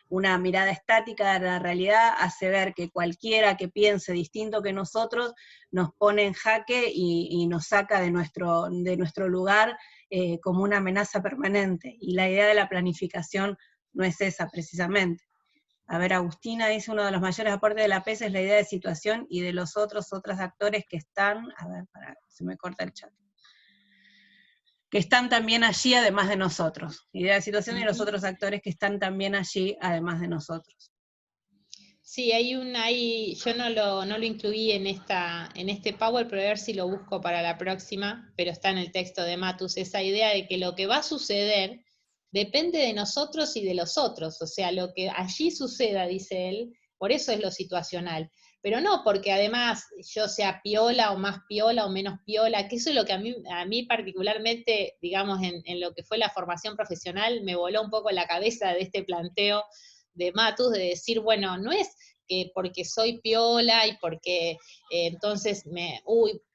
una mirada estática de la realidad hace ver que cualquiera que piense distinto que nosotros nos pone en jaque y nos saca de nuestro lugar como una amenaza permanente. Y la idea de la planificación no es esa precisamente. A ver, Agustina dice, uno de los mayores aportes de la PES es la idea de situación y de los otros actores que están, a ver, se me corta el chat, que están también allí además de nosotros. Idea de situación y los otros actores que están también allí además de nosotros. Sí, yo no lo incluí en este Power, pero a ver si lo busco para la próxima, pero está en el texto de Matus, esa idea de que lo que va a suceder depende de nosotros y de los otros, o sea, lo que allí suceda, dice él, por eso es lo situacional, pero no porque además yo sea piola o más piola o menos piola, que eso es lo que a mí particularmente, digamos, en lo que fue la formación profesional, me voló un poco la cabeza de este planteo de Matus, de decir, bueno, no es que porque soy piola y porque entonces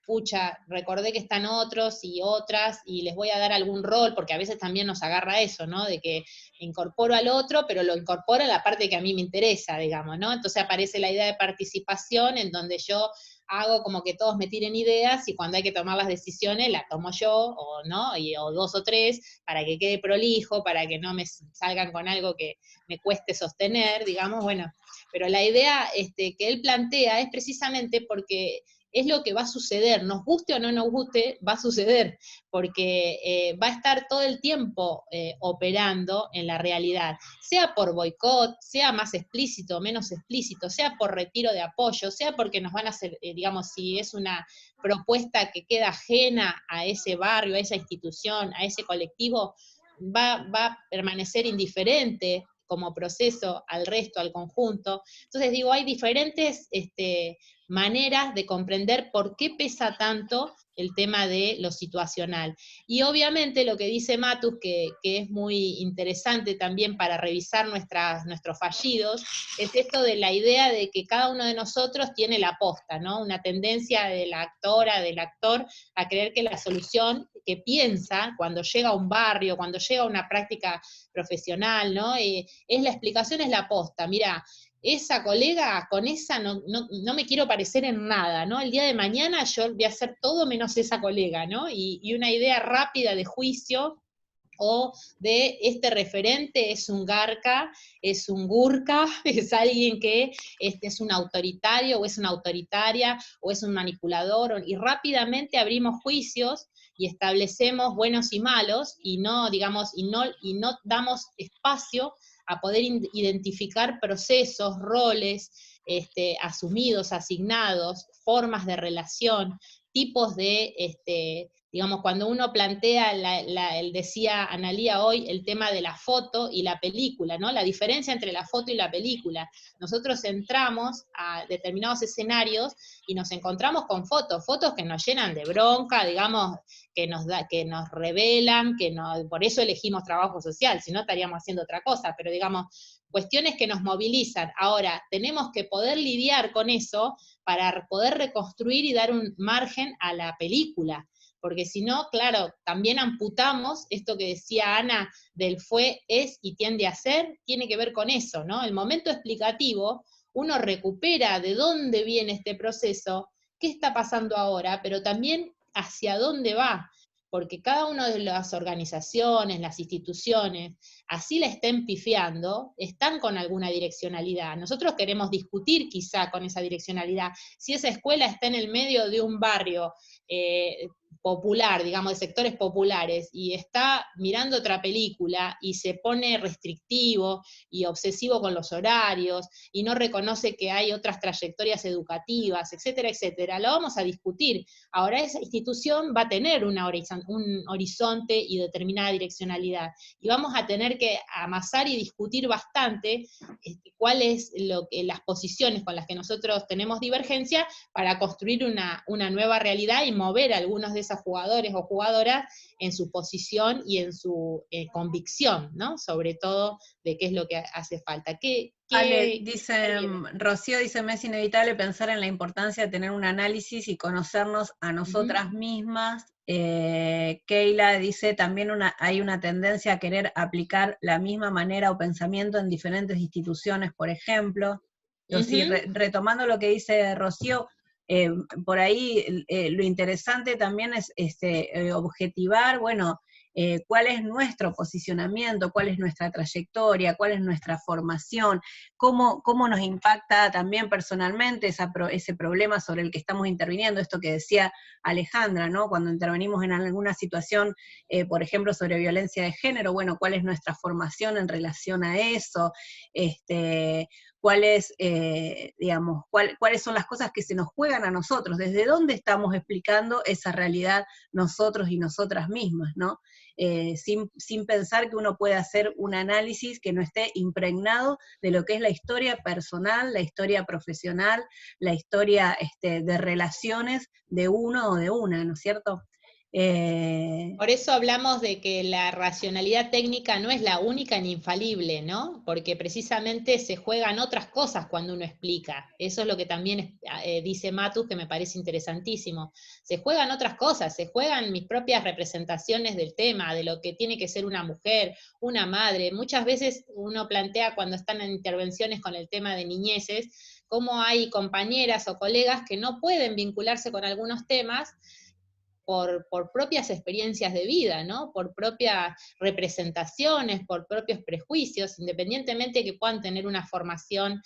pucha, recordé que están otros y otras y les voy a dar algún rol, porque a veces también nos agarra eso, ¿no? De que incorporo al otro, pero lo incorporo en la parte que a mí me interesa, digamos, ¿no? Entonces aparece la idea de participación, en donde yo hago como que todos me tiren ideas, y cuando hay que tomar las decisiones las tomo yo, o no, o dos o tres, para que quede prolijo, para que no me salgan con algo que me cueste sostener, digamos, bueno, pero la idea que él plantea es precisamente porque es lo que va a suceder, nos guste o no nos guste, va a suceder, porque va a estar todo el tiempo operando en la realidad, sea por boicot, sea más explícito o menos explícito, sea por retiro de apoyo, sea porque nos van a hacer, digamos, si es una propuesta que queda ajena a ese barrio, a esa institución, a ese colectivo, va a permanecer indiferente como proceso al resto, al conjunto. Entonces digo, hay diferentes maneras de comprender por qué pesa tanto el tema de lo situacional. Y obviamente lo que dice Matus, que es muy interesante también para revisar nuestros fallidos, es esto de la idea de que cada uno de nosotros tiene la posta, ¿no? Una tendencia de la actora, del actor, a creer que la solución que piensa cuando llega a un barrio, cuando llega a una práctica profesional, ¿no? Es la explicación, es la posta. Mira, esa colega, con esa no me quiero parecer en nada, ¿no? El día de mañana yo voy a hacer todo menos esa colega, ¿no? Y una idea rápida de juicio o de este referente es un garca, es un gurka, es alguien que es un autoritario o es una autoritaria o es un manipulador, y rápidamente abrimos juicios y establecemos buenos y malos y no, digamos, y no damos espacio a poder identificar procesos, roles asumidos, asignados, formas de relación, tipos de digamos, cuando uno plantea, decía Analía hoy, el tema de la foto y la película, ¿no? La diferencia entre la foto y la película. Nosotros entramos a determinados escenarios y nos encontramos con fotos que nos llenan de bronca, digamos, que nos revelan, por eso elegimos trabajo social, si no estaríamos haciendo otra cosa, pero digamos, cuestiones que nos movilizan. Ahora, tenemos que poder lidiar con eso para poder reconstruir y dar un margen a la película, porque si no, claro, también amputamos esto que decía Ana del fue, es y tiende a ser, tiene que ver con eso, ¿no? El momento explicativo, uno recupera de dónde viene este proceso, qué está pasando ahora, pero también hacia dónde va, porque cada una de las organizaciones, las instituciones, así la estén pifiando, están con alguna direccionalidad. Nosotros queremos discutir quizá con esa direccionalidad. Si esa escuela está en el medio de un barrio popular, digamos, de sectores populares, y está mirando otra película y se pone restrictivo y obsesivo con los horarios, y no reconoce que hay otras trayectorias educativas, etcétera, etcétera, lo vamos a discutir. Ahora esa institución va a tener un horizonte y determinada direccionalidad, y vamos a tener que amasar y discutir bastante cuáles las posiciones con las que nosotros tenemos divergencia para construir una nueva realidad y mover a algunos de esos jugadores o jugadoras en su posición y en su convicción, ¿no? Sobre todo de qué es lo que hace falta. Ale, dice, Rocío dice, me es inevitable pensar en la importancia de tener un análisis y conocernos a nosotras mismas. Keila dice, también hay una tendencia a querer aplicar la misma manera o pensamiento en diferentes instituciones, por ejemplo. Sí, retomando lo que dice Rocío, por ahí lo interesante también es objetivar, bueno, cuál es nuestro posicionamiento, cuál es nuestra trayectoria, cuál es nuestra formación, cómo nos impacta también personalmente ese problema sobre el que estamos interviniendo, esto que decía Alejandra, ¿no? Cuando intervenimos en alguna situación, por ejemplo, sobre violencia de género, bueno, cuál es nuestra formación en relación a eso, cuáles, digamos, cuáles son las cosas que se nos juegan a nosotros, desde dónde estamos explicando esa realidad nosotros y nosotras mismas, ¿no? Sin pensar que uno puede hacer un análisis que no esté impregnado de lo que es la historia personal, la historia profesional, la historia de relaciones de uno o de una, ¿no es cierto? Por eso hablamos de que la racionalidad técnica no es la única ni infalible, ¿no? Porque precisamente se juegan otras cosas cuando uno explica. Eso es lo que también dice Matus, que me parece interesantísimo. Se juegan otras cosas, se juegan mis propias representaciones del tema, de lo que tiene que ser una mujer, una madre. Muchas veces uno plantea cuando están en intervenciones con el tema de niñeces, cómo hay compañeras o colegas que no pueden vincularse con algunos temas por propias experiencias de vida, ¿no? Por propias representaciones, por propios prejuicios, independientemente de que puedan tener una formación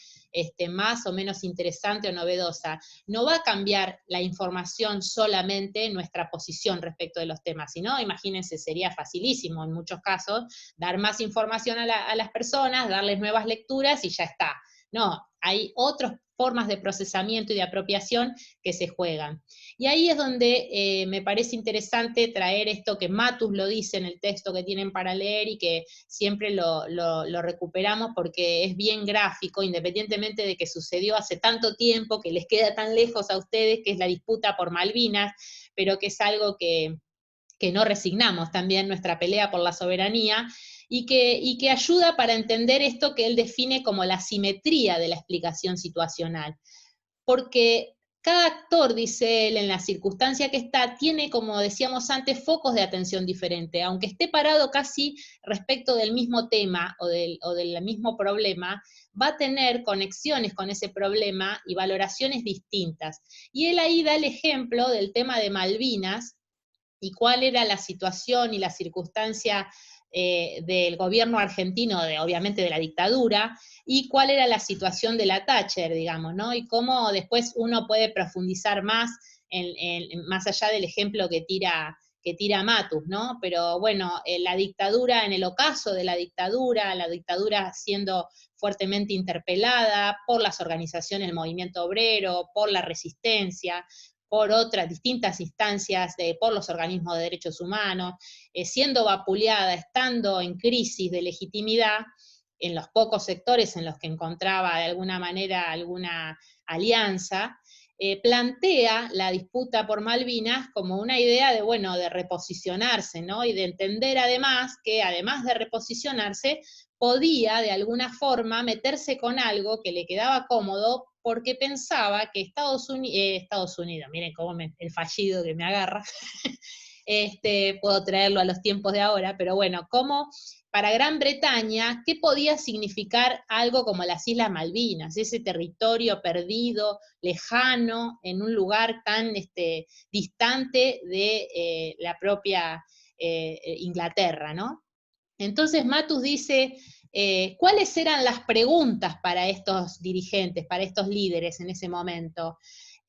más o menos interesante o novedosa. No va a cambiar la información solamente nuestra posición respecto de los temas, sino, imagínense, sería facilísimo en muchos casos dar más información a las personas, darles nuevas lecturas y ya está. No, hay otras formas de procesamiento y de apropiación que se juegan. Y ahí es donde me parece interesante traer esto que Matus lo dice en el texto que tienen para leer y que siempre lo recuperamos porque es bien gráfico, independientemente de que sucedió hace tanto tiempo, que les queda tan lejos a ustedes, que es la disputa por Malvinas, pero que es algo que no resignamos, también nuestra pelea por la soberanía, y que ayuda para entender esto que él define como la simetría de la explicación situacional. Porque cada actor, dice él, en la circunstancia que está, tiene, como decíamos antes, focos de atención diferentes. Aunque esté parado casi respecto del mismo tema o del mismo problema, va a tener conexiones con ese problema y valoraciones distintas. Y él ahí da el ejemplo del tema de Malvinas, y cuál era la situación y la circunstancia del gobierno argentino, obviamente de la dictadura, y cuál era la situación de la Thatcher, digamos, ¿no? Y cómo después uno puede profundizar más, más allá del ejemplo que tira Matus, ¿no? Pero bueno, la dictadura, en el ocaso de la dictadura siendo fuertemente interpelada por las organizaciones del movimiento obrero, por la resistencia, por otras distintas instancias, por los organismos de derechos humanos, siendo vapuleada, estando en crisis de legitimidad, en los pocos sectores en los que encontraba de alguna manera alguna alianza, plantea la disputa por Malvinas como una idea de, bueno, de reposicionarse, ¿no? Y de entender además que, además de reposicionarse, podía de alguna forma meterse con algo que le quedaba cómodo porque pensaba que Estados Unidos, miren cómo el fallido que me agarra, puedo traerlo a los tiempos de ahora, pero bueno, como para Gran Bretaña, ¿qué podía significar algo como las Islas Malvinas? Ese territorio perdido, lejano, en un lugar tan distante de la propia Inglaterra, ¿no? Entonces Matus dice, ¿cuáles eran las preguntas para estos dirigentes, para estos líderes en ese momento?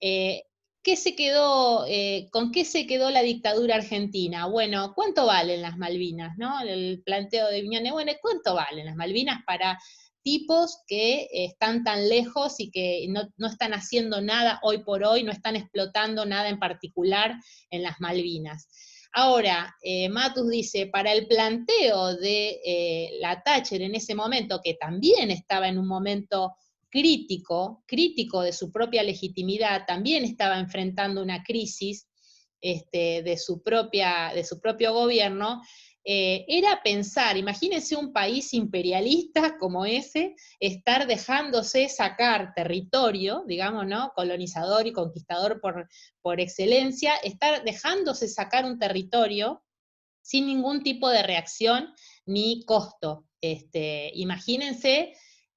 ¿Qué se quedó, ¿con qué se quedó la dictadura argentina? Bueno, ¿cuánto valen las Malvinas? ¿No? El planteo de Viñones, bueno, ¿cuánto valen las Malvinas para tipos que están tan lejos y que no están haciendo nada hoy por hoy, no están explotando nada en particular en las Malvinas? Ahora, Matus dice, para el planteo de la Thatcher en ese momento, que también estaba en un momento crítico de su propia legitimidad, también estaba enfrentando una crisis de su propio gobierno, era pensar, imagínense un país imperialista como ese, estar dejándose sacar territorio, digamos, ¿no? Colonizador y conquistador por excelencia, estar dejándose sacar un territorio sin ningún tipo de reacción ni costo. Imagínense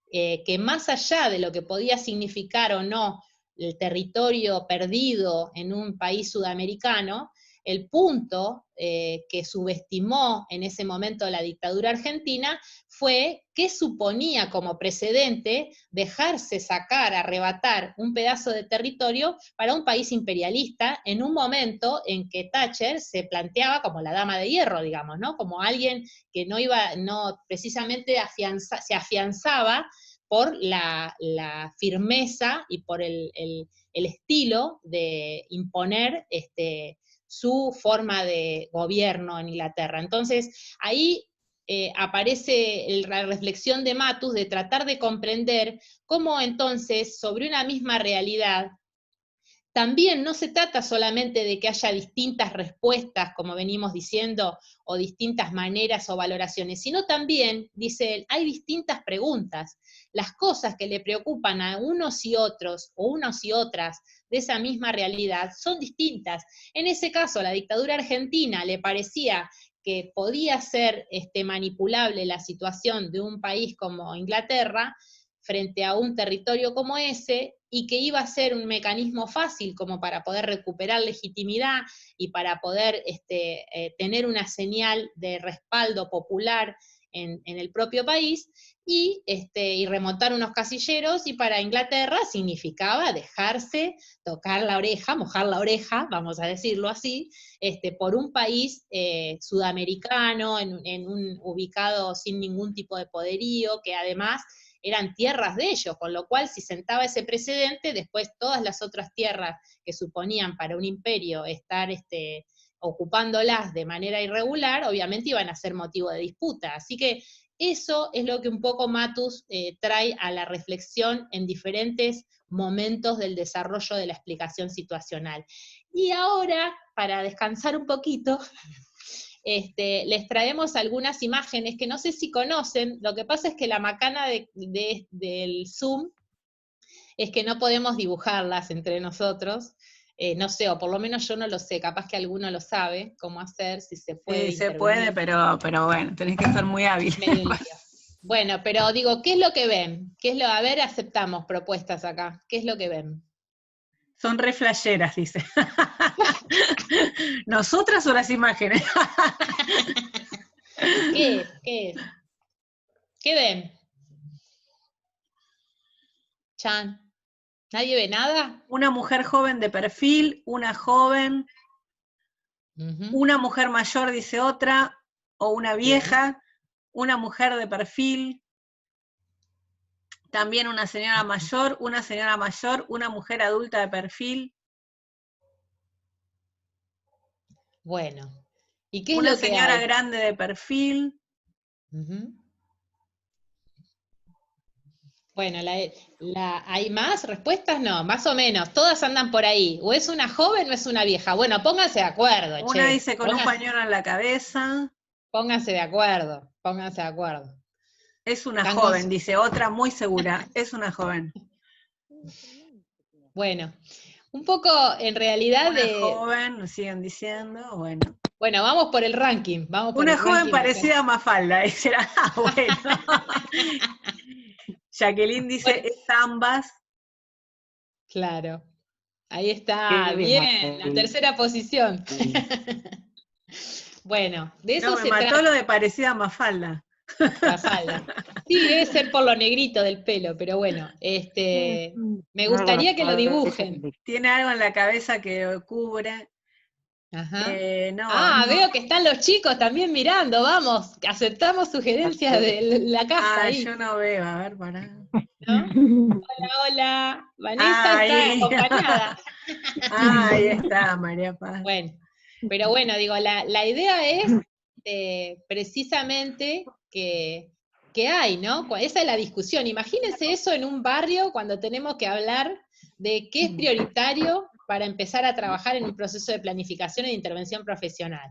que más allá de lo que podía significar o no el territorio perdido en un país sudamericano, el punto que subestimó en ese momento la dictadura argentina fue que suponía como precedente dejarse sacar, arrebatar un pedazo de territorio para un país imperialista en un momento en que Thatcher se planteaba como la dama de hierro, digamos, ¿no? Como alguien que no precisamente se afianzaba por la firmeza y por el estilo de imponer su forma de gobierno en Inglaterra. Entonces, ahí aparece la reflexión de Matus de tratar de comprender cómo entonces, sobre una misma realidad, también no se trata solamente de que haya distintas respuestas, como venimos diciendo, o distintas maneras o valoraciones, sino también, dice él, hay distintas preguntas. Las cosas que le preocupan a unos y otros, o unos y otras, de esa misma realidad, son distintas. En ese caso, a la dictadura argentina le parecía que podía ser manipulable la situación de un país como Inglaterra, frente a un territorio como ese, y que iba a ser un mecanismo fácil como para poder recuperar legitimidad y para poder tener una señal de respaldo popular en el propio país, y remontar unos casilleros, y para Inglaterra significaba dejarse tocar la oreja, mojar la oreja, vamos a decirlo así, por un país sudamericano, ubicado sin ningún tipo de poderío, que además eran tierras de ellos, con lo cual si sentaba ese precedente, después todas las otras tierras que suponían para un imperio estar ocupándolas de manera irregular, obviamente iban a ser motivo de disputa. Así que eso es lo que un poco Matus trae a la reflexión en diferentes momentos del desarrollo de la explicación situacional. Y ahora, para descansar un poquito, les traemos algunas imágenes que no sé si conocen. Lo que pasa es que la macana del Zoom es que no podemos dibujarlas entre nosotros. No sé, o por lo menos yo no lo sé, capaz que alguno lo sabe cómo hacer, si se puede Sí, se puede, pero bueno, tenés que ser muy hábil. Medio un lío. Bueno, pero digo, ¿qué es lo que ven? A ver, aceptamos propuestas acá. ¿Qué es lo que ven? Son re flasheras, dice. ¿Nosotras o las imágenes? ¿Qué es? ¿Qué es? ¿Qué ven? Chan. ¿Nadie ve nada? Una mujer joven de perfil, una joven, una mujer mayor, dice otra, o una vieja, una mujer de perfil, también una señora mayor, una mujer adulta de perfil. Bueno, ¿y qué es Una lo que señora hay? grande de perfil. Bueno, ¿hay más respuestas? No, más o menos, todas andan por ahí. O es una joven o es una vieja. Bueno, pónganse de acuerdo, Una che. dice con un pañuelo en la cabeza. Pónganse de acuerdo, pónganse de acuerdo. Es una Están joven, dice otra muy segura. Es una joven. Bueno, un poco en realidad Una joven, nos siguen diciendo, bueno. Bueno, vamos por el ranking. Una joven parecida a Mafalda, dice, bueno. Jacqueline dice, Bueno, es ambas. claro, ahí está, bien, la tercera posición. Bueno, de eso No, me se mató trata, lo de parecida a Mafalda. Mafalda. Sí, debe ser por lo negrito del pelo, pero bueno, me gustaría que lo dibujen. Tiene algo en la cabeza que cubre. Ajá. No. Veo que están los chicos también mirando, vamos, aceptamos sugerencias de la casa ahí. Yo no veo, a ver, pará. ¿No? Hola, hola, Vanessa está acompañada. Ahí está, María Paz. Bueno, pero bueno, digo, la idea es precisamente que hay, ¿no? Esa es la discusión. Imagínense eso en un barrio cuando tenemos que hablar de qué es prioritario para empezar a trabajar en un proceso de planificación e intervención profesional.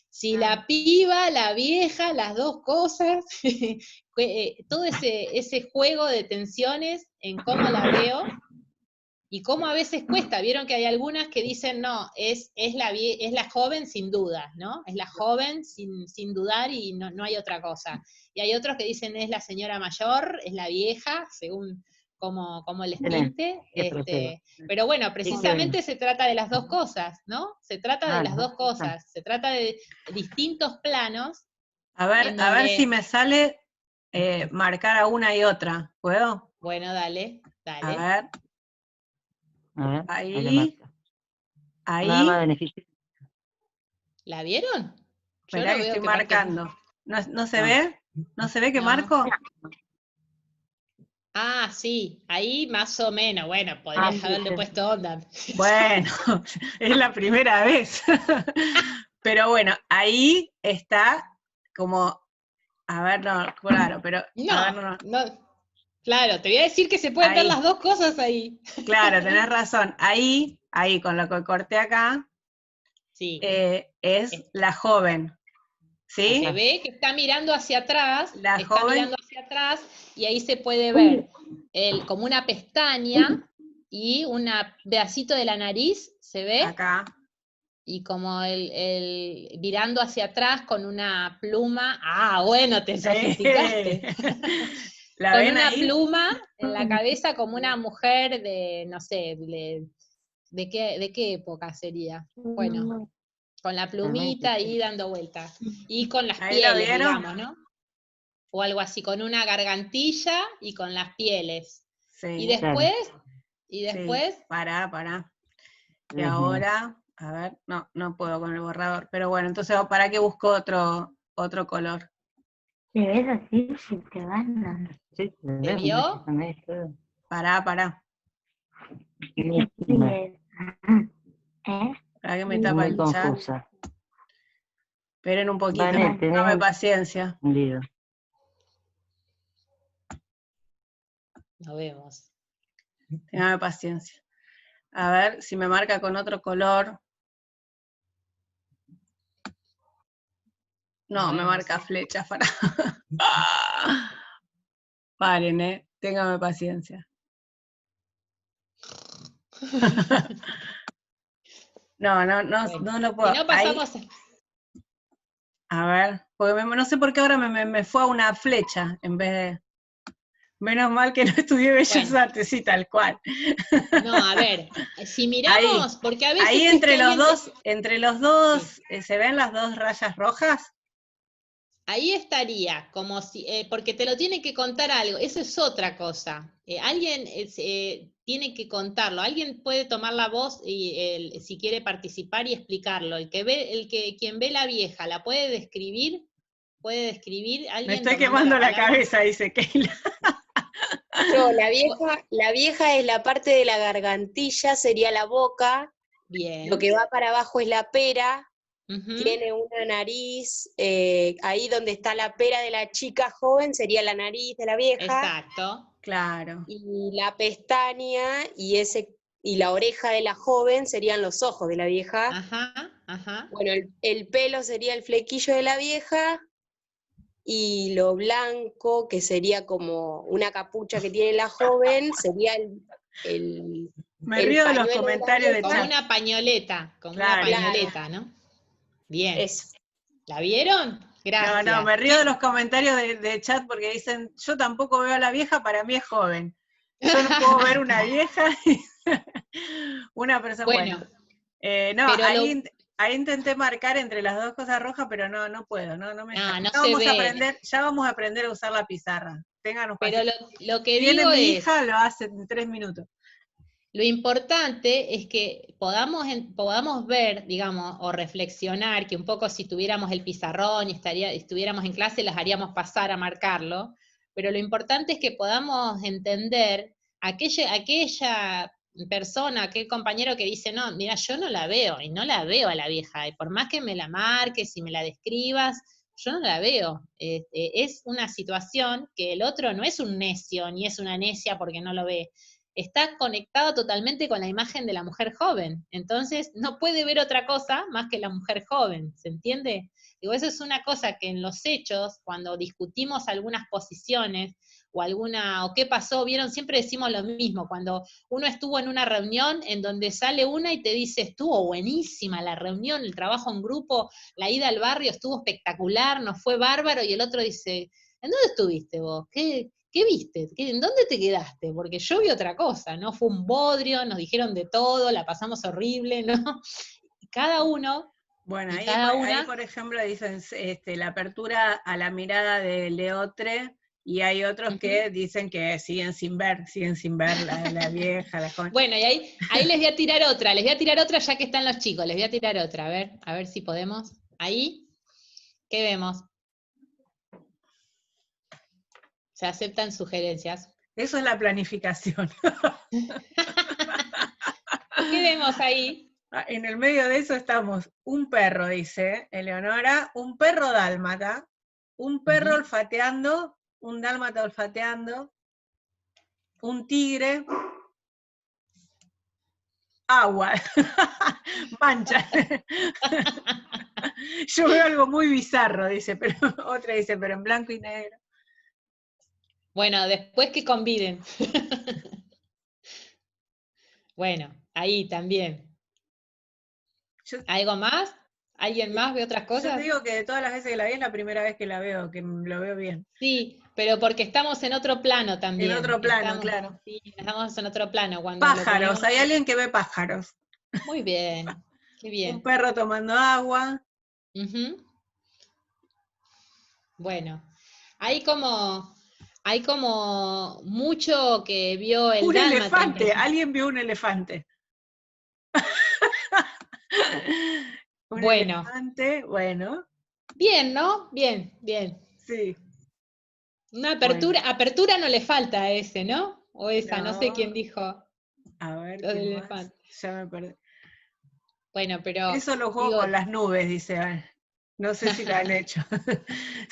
Si la piba, la vieja, las dos cosas, todo ese juego de tensiones en cómo la veo, y cómo a veces cuesta. Vieron que hay algunas que dicen, no, es la joven sin duda, ¿no? Es la joven sin dudar y no hay otra cosa. Y hay otros que dicen, es la señora mayor, es la vieja, según cómo les pinte. Pero bueno, precisamente se trata de las dos cosas, ¿no? Se trata de las dos cosas. Se trata de distintos planos. A ver si me sale marcar a una y otra. ¿Puedo? Bueno, dale. A ver. Ahí. ¿La vieron? Yo Esperá no que veo estoy que marque. marcando. ¿No se ve? ¿No se ve que marco? Sí, ahí más o menos. Bueno, podrías haberle puesto onda. Bueno, es la primera vez. Pero bueno, ahí está como, a ver, no, claro, pero, a ver, No. Claro, te voy a decir que se pueden ver ahí, las dos cosas ahí. claro, tenés razón, ahí, con lo que corté acá, Sí. es la joven, ¿sí? Se ve que está mirando hacia atrás, La joven, y ahí se puede ver como una pestaña y un pedacito de la nariz, ¿se ve? acá. Y como mirando hacia atrás con una pluma. Bueno, te sofisticaste. ¿La con ven una ahí? pluma en la cabeza como una mujer de, no sé, de qué época sería. Bueno, con la plumita ahí dando vueltas. Y con las ¿Ahí lo pieles, vieron? digamos, ¿no? O algo así, con una gargantilla y con las pieles. Y Sí, después, sí. Pará. Y ahora, a ver, no puedo con el borrador. Pero bueno, entonces, ¿para qué busco otro color? ¿Te ves así? Si te van a... Sí, ¿te vio? Pará. ¿Eh? Para que me tapa muy el chat. confusa. Esperen un poquito. Vanet, tenés Dame paciencia. un lío. Nos vemos. Téngame paciencia. A ver si me marca con otro color. No, me marca flechas para. Paren, téngame paciencia. No lo puedo. Si no pasamos... A ver, porque no sé por qué ahora me fue a una flecha en vez de. Menos mal que no estudié Bellas Artes, sí, tal cual. No, a ver, si miramos, porque a veces ahí es que alguien entre los dos, ¿se ven las dos rayas rojas? ahí estaría, como si, porque te lo tiene que contar algo, eso es otra cosa. Alguien tiene que contarlo, alguien puede tomar la voz y si quiere participar y explicarlo. Quien ve la vieja, ¿la puede describir? ¿Puede describir Me alguien estoy tomando quemando la palabra? cabeza, dice Keila. Yo, la vieja es la parte de la gargantilla, sería la boca. Bien. Lo que va para abajo es la pera. Ujú. Tiene una nariz, ahí donde está la pera de la chica joven sería la nariz de la vieja. Exacto. Claro. Y la pestaña y la oreja de la joven serían los ojos de la vieja. Ajá. Bueno, el pelo sería el flequillo de la vieja. Y lo blanco, que sería como una capucha que tiene la joven, sería el Me río de los pañuelo comentarios de Como chat. una pañoleta, como Claro. una pañoleta, ¿no? Bien. Eso. ¿La vieron? Gracias. No, me río de los comentarios de chat porque dicen, yo tampoco veo a la vieja, para mí es joven. Yo no puedo ver una vieja, una persona, bueno. Ahí intenté marcar entre las dos cosas rojas, pero no puedo, no me sale. No se ve. Ya vamos a aprender a usar la pizarra. Ténganos Pero paciencia. lo que Viene digo mi es, hija, lo hace en 3 minutos. lo importante es que podamos ver, digamos, o reflexionar, que un poco si tuviéramos el pizarrón y estuviéramos en clase, las haríamos pasar a marcarlo, pero lo importante es que podamos entender aquella persona, aquel compañero que dice, no, mira, yo no la veo, y no la veo a la vieja, y por más que me la marques y me la describas, yo no la veo. Es una situación que el otro no es un necio, ni es una necia porque no lo ve. Está conectado totalmente con la imagen de la mujer joven. Entonces, no puede ver otra cosa más que la mujer joven, ¿se entiende? Digo, eso es una cosa que en los hechos, cuando discutimos algunas posiciones o qué pasó, vieron, siempre decimos lo mismo, cuando uno estuvo en una reunión en donde sale una y te dice, estuvo buenísima la reunión, el trabajo en grupo, la ida al barrio estuvo espectacular, nos fue bárbaro, y el otro dice, ¿en dónde estuviste vos? ¿Qué viste? ¿En dónde te quedaste? Porque yo vi otra cosa, ¿no? Fue un bodrio, nos dijeron de todo, la pasamos horrible, ¿no? Y cada uno... Bueno, ahí, por ejemplo, dicen la apertura a la mirada de Leotre, y hay otros que dicen que siguen sin ver la vieja, la joven. Bueno, y ahí les voy a tirar otra ya que están los chicos, les voy a tirar otra, a ver si podemos. Ahí, ¿qué vemos? Se aceptan sugerencias. Eso es la planificación. ¿Qué vemos ahí? En el medio de eso estamos un perro, dice Eleonora, un perro dálmata, un perro olfateando, un dálmata olfateando, un tigre, agua, mancha. Yo veo algo muy bizarro, dice, pero otra dice, pero en blanco y negro. Bueno, después que conviden. Bueno, ahí también. ¿Algo más? ¿Alguien más ve otras Yo cosas? te digo que de todas las veces que la vi es la primera vez que la veo, que lo veo bien. Sí, pero porque estamos en otro plano también. En otro plano, Estamos, claro. sí, estamos en otro plano. Cuando lo Pájaros, ponemos. hay alguien que ve pájaros. Muy bien, qué Un bien. perro tomando agua. Ujú. Bueno, hay como mucho que vio el Un dálmata. elefante, alguien vio un elefante. Un Bueno, elefante, bueno, bien, ¿no? Bien, bien. sí, Una bueno. apertura no le falta a ese, ¿no? O esa, no sé quién No, dijo a ver, lo del ¿quién más? elefante. Ya me perdí. Bueno, pero Eso lo juego digo, con las nubes, dice. No sé si lo han hecho.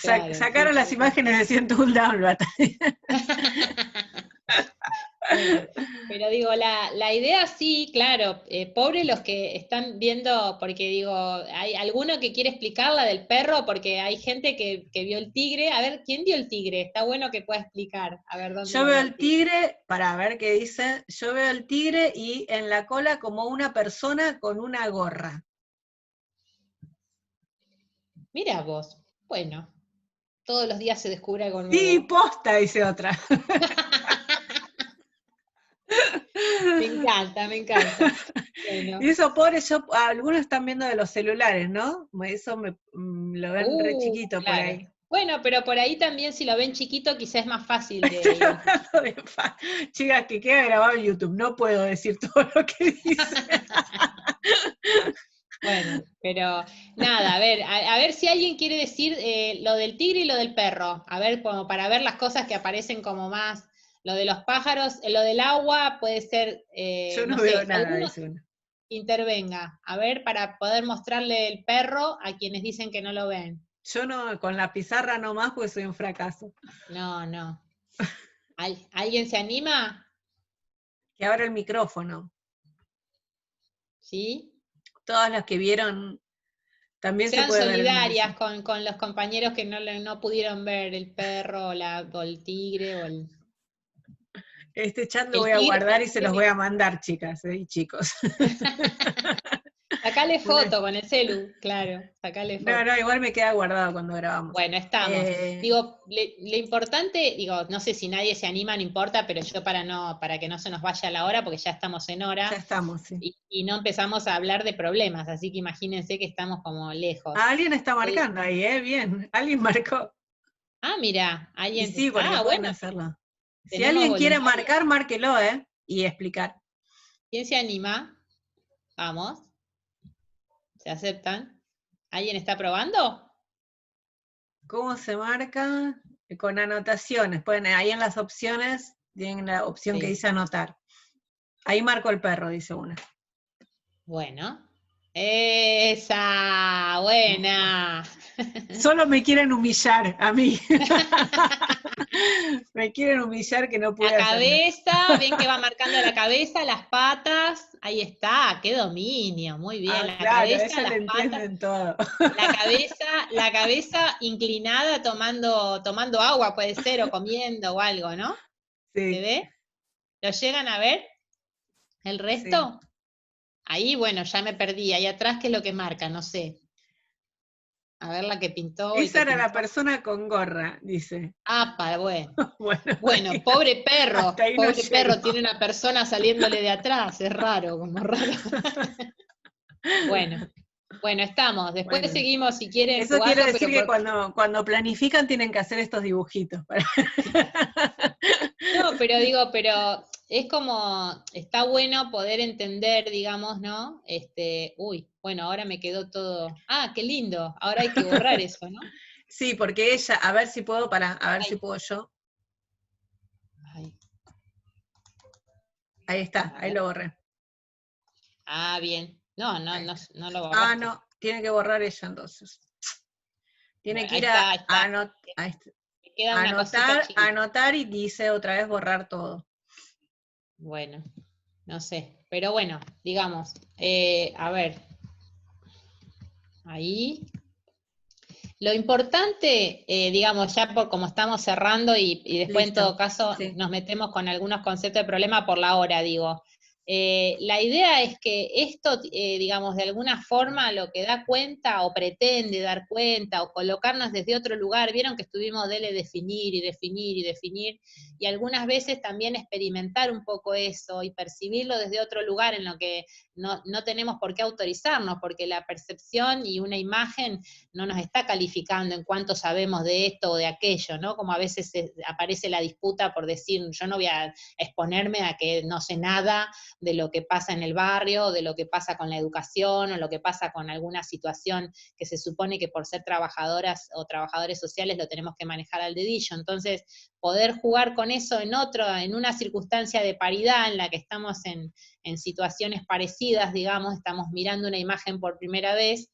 claro, sí, Sacaron las puede ser. imágenes de 101 Dálmatas. Bueno, pero digo, la idea sí, claro, pobre los que están viendo, porque digo, hay alguno que quiere explicar la del perro, porque hay gente que vio el tigre. A ver, ¿quién vio el tigre? Está bueno que pueda explicar, a ver dónde Yo lo veo vio el el tigre. tigre, para ver qué dice, yo veo el tigre y en la cola como una persona con una gorra. Mira vos, bueno, todos los días se descubre algo Sí, nuevo. posta, dice otra. Me encanta, me encanta. Bueno, Y eso, pobre, algunos están viendo de los celulares, ¿no? Eso lo ven re chiquito por claro. ahí. Bueno, pero por ahí también si lo ven chiquito quizás es más fácil de identificar. Chicas, que queda grabado en YouTube, no puedo decir todo lo que dice. Bueno, pero nada, a ver si alguien quiere decir lo del tigre y lo del perro. A ver, como para ver las cosas que aparecen como más. Lo de los pájaros, lo del agua puede ser, Yo no no veo sé, nada, alguno dice uno. intervenga. A ver, para poder mostrarle el perro a quienes dicen que no lo ven. Yo no, con la pizarra nomás, porque soy un fracaso. No, no. ¿Alguien se anima? Que abra el micrófono. ¿Sí? Todas las que vieron, también se Sean puede ver el solidarias micrófono. con los compañeros que no pudieron ver el perro o el tigre o Este chat lo el voy a tigre. guardar y se los voy a mandar, chicas y chicos. Sacale foto con el celu, claro, sacale No, foto. no, igual me queda guardado cuando grabamos. Bueno, estamos. Digo, lo importante, digo, no sé si nadie se anima, no importa, pero yo para que no se nos vaya la hora, porque ya estamos en Ya hora, estamos, sí. y no empezamos a hablar de problemas, así que imagínense que estamos como lejos. Alguien está marcando ahí, bien. Alguien marcó. Mira, Y sí, porque pueden bueno, hacerlo. Si tenemos alguien quiere voluntarios. marcar, márquelo, y explicar. ¿Quién se anima? Vamos, ¿se aceptan? ¿Alguien está probando? ¿Cómo se marca? Con anotaciones. Pueden, ahí en las opciones, tienen la opción que Sí. dice anotar. Ahí marco el perro, dice una. Bueno. Esa, buena. Solo me quieren humillar a mí. Me quieren humillar que no pude La hacerlo. cabeza, ven que va marcando la cabeza, las patas. Ahí está, qué dominio, muy bien. La Claro, cabeza, ella le las patas, entienden todo. la cabeza inclinada tomando agua, puede ser, o comiendo o algo, ¿no? ¿Se Sí, ve? ¿Lo llegan a ver? ¿El sí. resto? Ahí, bueno, ya me perdí. Ahí atrás, ¿qué es lo que marca? No sé. A ver la que pintó y Esa que era la pintó. persona con gorra, dice. Bueno. Bueno, Bueno, hasta ahí no pobre llego. perro, tiene una persona saliéndole de atrás, es raro, como raro. Bueno, bueno, estamos. Después Bueno, seguimos si quieren eso quiere jugando, decir pero que cuando planifican tienen que hacer estos dibujitos. no, pero digo, pero es como, está bueno poder entender, digamos, ¿no? Bueno, ahora me quedó todo. Ah, qué lindo. Ahora hay que borrar eso, ¿no? Sí, porque ella, a ver si puedo, a ver si Ay, puedo yo. ay, Ahí está, a ahí ver. lo borré. Ah, bien. No, no, Ahí no, está. no lo Ah, borraste. no, tiene que borrar ella entonces. Tiene Bueno, que ahí ir está, ahí está. Me queda una cosita chiquita. anotar y dice otra vez borrar todo. Bueno, no sé, pero bueno, digamos, a ver, ahí. Lo importante, digamos, ya por como estamos cerrando y después en Listo. todo caso Sí. nos metemos con algunos conceptos de problema por la hora, digo. La idea es que esto, digamos, de alguna forma lo que da cuenta o pretende dar cuenta o colocarnos desde otro lugar, vieron que estuvimos de definir y definir y definir, y algunas veces también experimentar un poco eso y percibirlo desde otro lugar en lo que no tenemos por qué autorizarnos, porque la percepción y una imagen no nos está calificando en cuánto sabemos de esto o de aquello, ¿no? Como a veces aparece la disputa por decir, yo no voy a exponerme a que no sé nada de lo que pasa en el barrio, de lo que pasa con la educación, o lo que pasa con alguna situación que se supone que por ser trabajadoras o trabajadores sociales lo tenemos que manejar al dedillo. Entonces, poder jugar con eso en una circunstancia de paridad en la que estamos en situaciones parecidas, digamos, estamos mirando una imagen por primera vez,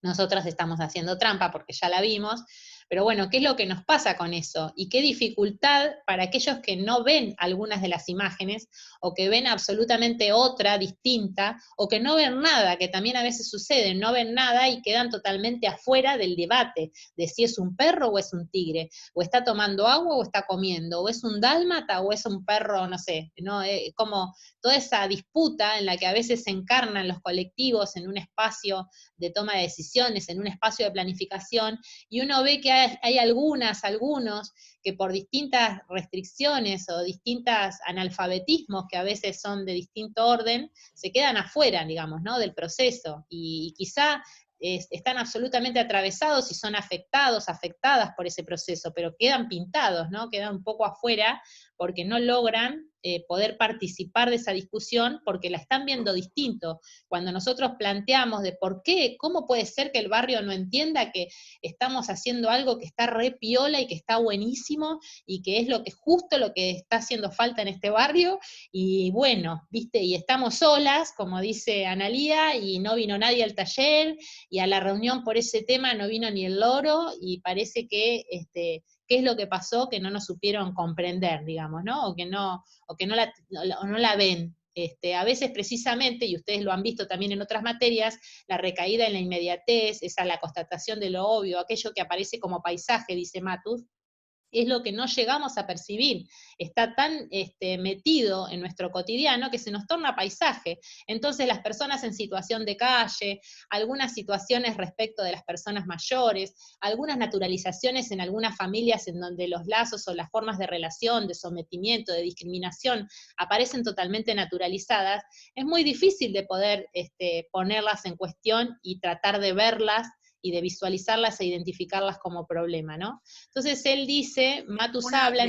nosotras estamos haciendo trampa porque ya la vimos, pero bueno, ¿qué es lo que nos pasa con eso? Y qué dificultad para aquellos que no ven algunas de las imágenes, o que ven absolutamente otra, distinta, o que no ven nada, que también a veces sucede, no ven nada y quedan totalmente afuera del debate, de si es un perro o es un tigre, o está tomando agua o está comiendo, o es un dálmata o es un perro, no sé, ¿no? Como toda esa disputa en la que a veces se encarnan los colectivos en un espacio de toma de decisiones, en un espacio de planificación, y uno ve que hay algunos que por distintas restricciones o distintos analfabetismos que a veces son de distinto orden, se quedan afuera, digamos, ¿no? Del proceso, y quizá están absolutamente atravesados y son afectadas por ese proceso, pero quedan pintados, ¿no? Quedan un poco afuera porque no logran poder participar de esa discusión porque la están viendo distinto. Cuando nosotros planteamos de por qué, cómo puede ser que el barrio no entienda que estamos haciendo algo que está re piola y que está buenísimo y que es justo lo que está haciendo falta en este barrio, y bueno, viste, y estamos solas, como dice Analía, y no vino nadie al taller, y a la reunión por ese tema no vino ni el loro, y parece que qué es lo que pasó, que no nos supieron comprender, digamos, ¿no? O que no la ven. A veces precisamente, y ustedes lo han visto también en otras materias, la recaída en la inmediatez, esa la constatación de lo obvio, aquello que aparece como paisaje, dice Matus, es lo que no llegamos a percibir. Está tan metido en nuestro cotidiano que se nos torna paisaje. Entonces las personas en situación de calle, algunas situaciones respecto de las personas mayores, algunas naturalizaciones en algunas familias en donde los lazos o las formas de relación, de sometimiento, de discriminación aparecen totalmente naturalizadas, es muy difícil de poder ponerlas en cuestión y tratar de verlas y de visualizarlas e identificarlas como problema, ¿no? Entonces él dice, Matus habla...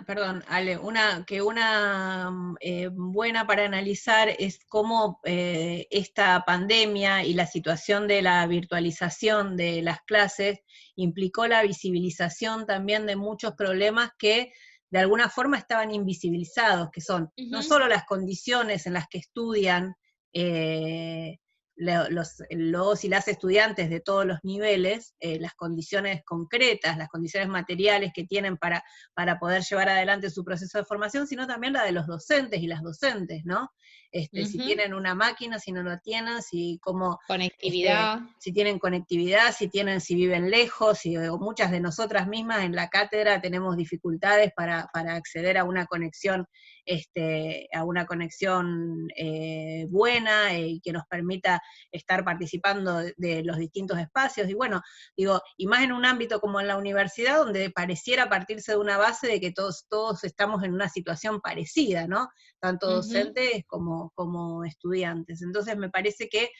Perdón, Ale, una buena para analizar es cómo esta pandemia y la situación de la virtualización de las clases implicó la visibilización también de muchos problemas que de alguna forma estaban invisibilizados, que son no solo las condiciones en las que estudian los y las estudiantes de todos los niveles, las condiciones concretas, las condiciones materiales que tienen para poder llevar adelante su proceso de formación, sino también la de los docentes y las docentes, ¿no? Si tienen una máquina, si no lo tienen, conectividad. Si tienen conectividad, si viven lejos, o muchas de nosotras mismas en la cátedra tenemos dificultades para acceder a una conexión buena y que nos permita estar participando de los distintos espacios, y bueno, digo, y más en un ámbito como en la universidad, donde pareciera partirse de una base de que todos estamos en una situación parecida, ¿no? Tanto docentes como estudiantes. Entonces me parece que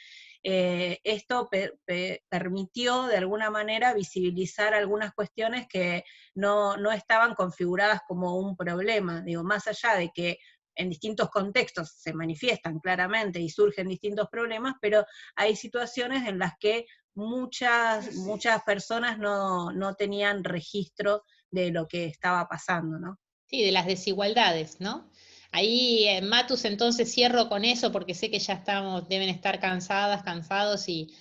esto permitió de alguna manera visibilizar algunas cuestiones que no estaban configuradas como un problema, digo, más allá de que en distintos contextos se manifiestan claramente y surgen distintos problemas, pero hay situaciones en las que muchas personas no tenían registro de lo que estaba pasando, ¿no? Sí, de las desigualdades, ¿no? Ahí, Matus, entonces cierro con eso porque sé que ya deben estar cansados y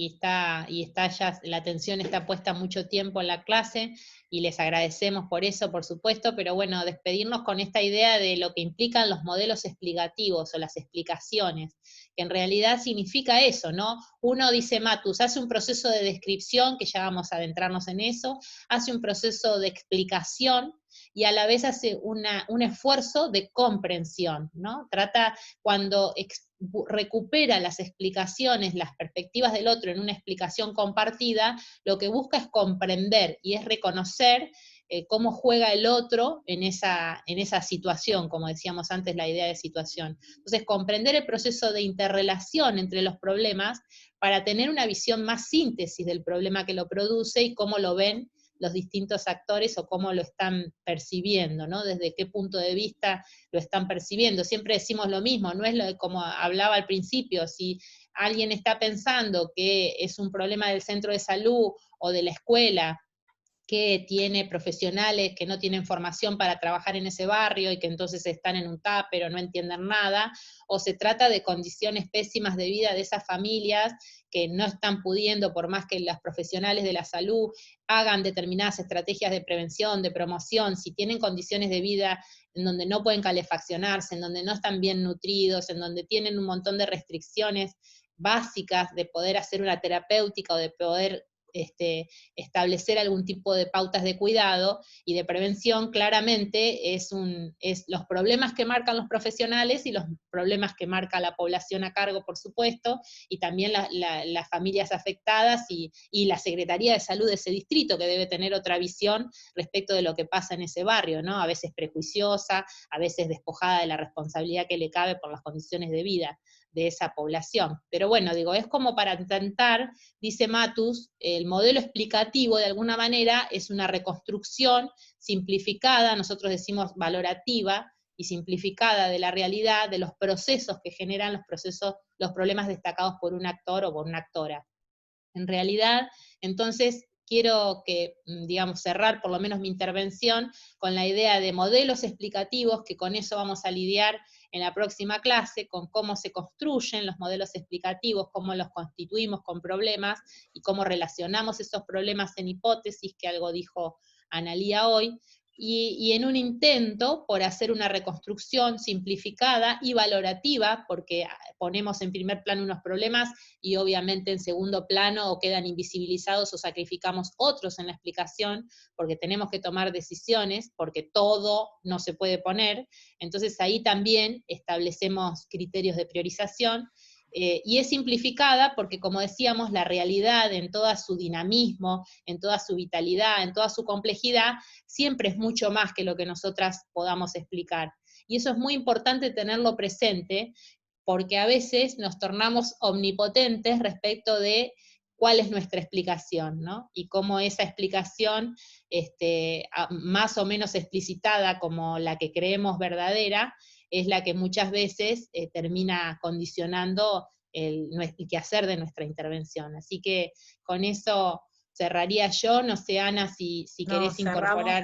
está ya, la atención está puesta mucho tiempo en la clase y les agradecemos por eso, por supuesto, pero bueno, despedirnos con esta idea de lo que implican los modelos explicativos o las explicaciones, que en realidad significa eso, ¿no? Uno, dice Matus, hace un proceso de descripción, que ya vamos a adentrarnos en eso, hace un proceso de explicación, y a la vez hace un esfuerzo de comprensión, ¿no? Trata, cuando recupera las explicaciones, las perspectivas del otro en una explicación compartida, lo que busca es comprender y es reconocer cómo juega el otro en esa situación, como decíamos antes, la idea de situación. Entonces, comprender el proceso de interrelación entre los problemas para tener una visión más síntesis del problema que lo produce y cómo lo ven los distintos actores o cómo lo están percibiendo, ¿no? Desde qué punto de vista lo están percibiendo. Siempre decimos lo mismo, no es como hablaba al principio, si alguien está pensando que es un problema del centro de salud o de la escuela, que tiene profesionales que no tienen formación para trabajar en ese barrio y que entonces están en un tupper o no entienden nada, o se trata de condiciones pésimas de vida de esas familias que no están pudiendo, por más que los profesionales de la salud hagan determinadas estrategias de prevención, de promoción, si tienen condiciones de vida en donde no pueden calefaccionarse, en donde no están bien nutridos, en donde tienen un montón de restricciones básicas de poder hacer una terapéutica o de poder establecer algún tipo de pautas de cuidado y de prevención, claramente es los problemas que marcan los profesionales y los problemas que marca la población a cargo, por supuesto, y también las familias afectadas y la Secretaría de Salud de ese distrito, que debe tener otra visión respecto de lo que pasa en ese barrio, ¿no? A veces prejuiciosa, a veces despojada de la responsabilidad que le cabe por las condiciones de vida de esa población. Pero bueno, digo, es como para intentar, dice Matus, el modelo explicativo de alguna manera es una reconstrucción simplificada, nosotros decimos valorativa y simplificada de la realidad, de los procesos que generan los problemas destacados por un actor o por una actora. En realidad, entonces, quiero cerrar por lo menos mi intervención con la idea de modelos explicativos, que con eso vamos a lidiar en la próxima clase, con cómo se construyen los modelos explicativos, cómo los constituimos con problemas, y cómo relacionamos esos problemas en hipótesis, que algo dijo Analía hoy, y en un intento por hacer una reconstrucción simplificada y valorativa, porque ponemos en primer plano unos problemas y obviamente en segundo plano o quedan invisibilizados o sacrificamos otros en la explicación, porque tenemos que tomar decisiones, porque todo no se puede poner, entonces ahí también establecemos criterios de priorización, y es simplificada porque, como decíamos, la realidad en todo su dinamismo, en toda su vitalidad, en toda su complejidad, siempre es mucho más que lo que nosotras podamos explicar. Y eso es muy importante tenerlo presente, porque a veces nos tornamos omnipotentes respecto de cuál es nuestra explicación, ¿no? Y cómo esa explicación, más o menos explicitada como la que creemos verdadera, es la que muchas veces termina condicionando el quehacer de nuestra intervención. Así que con eso cerraría yo, no sé, Ana, si querés incorporar.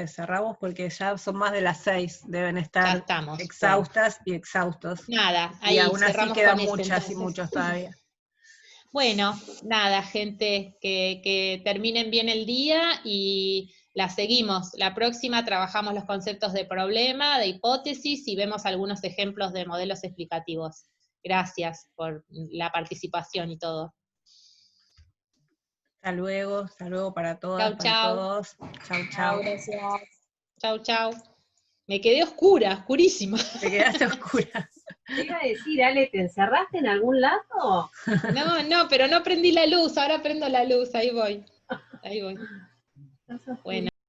Cerramos porque ya son más de las 6, deben estar estamos, exhaustas y exhaustos. Nada, ahí y aún así quedan muchas y muchos todavía. Bueno, nada, gente, que terminen bien el día y la seguimos. La próxima trabajamos los conceptos de problema, de hipótesis y vemos algunos ejemplos de modelos explicativos. Gracias por la participación y todo. Hasta luego para todas, para todos. Chau. Gracias. Chau. Me quedé oscurísima. Te quedaste oscura. Te iba a decir, Ale, ¿te encerraste en algún lado? No, pero no prendí la luz, ahora prendo la luz, ahí voy. Bueno.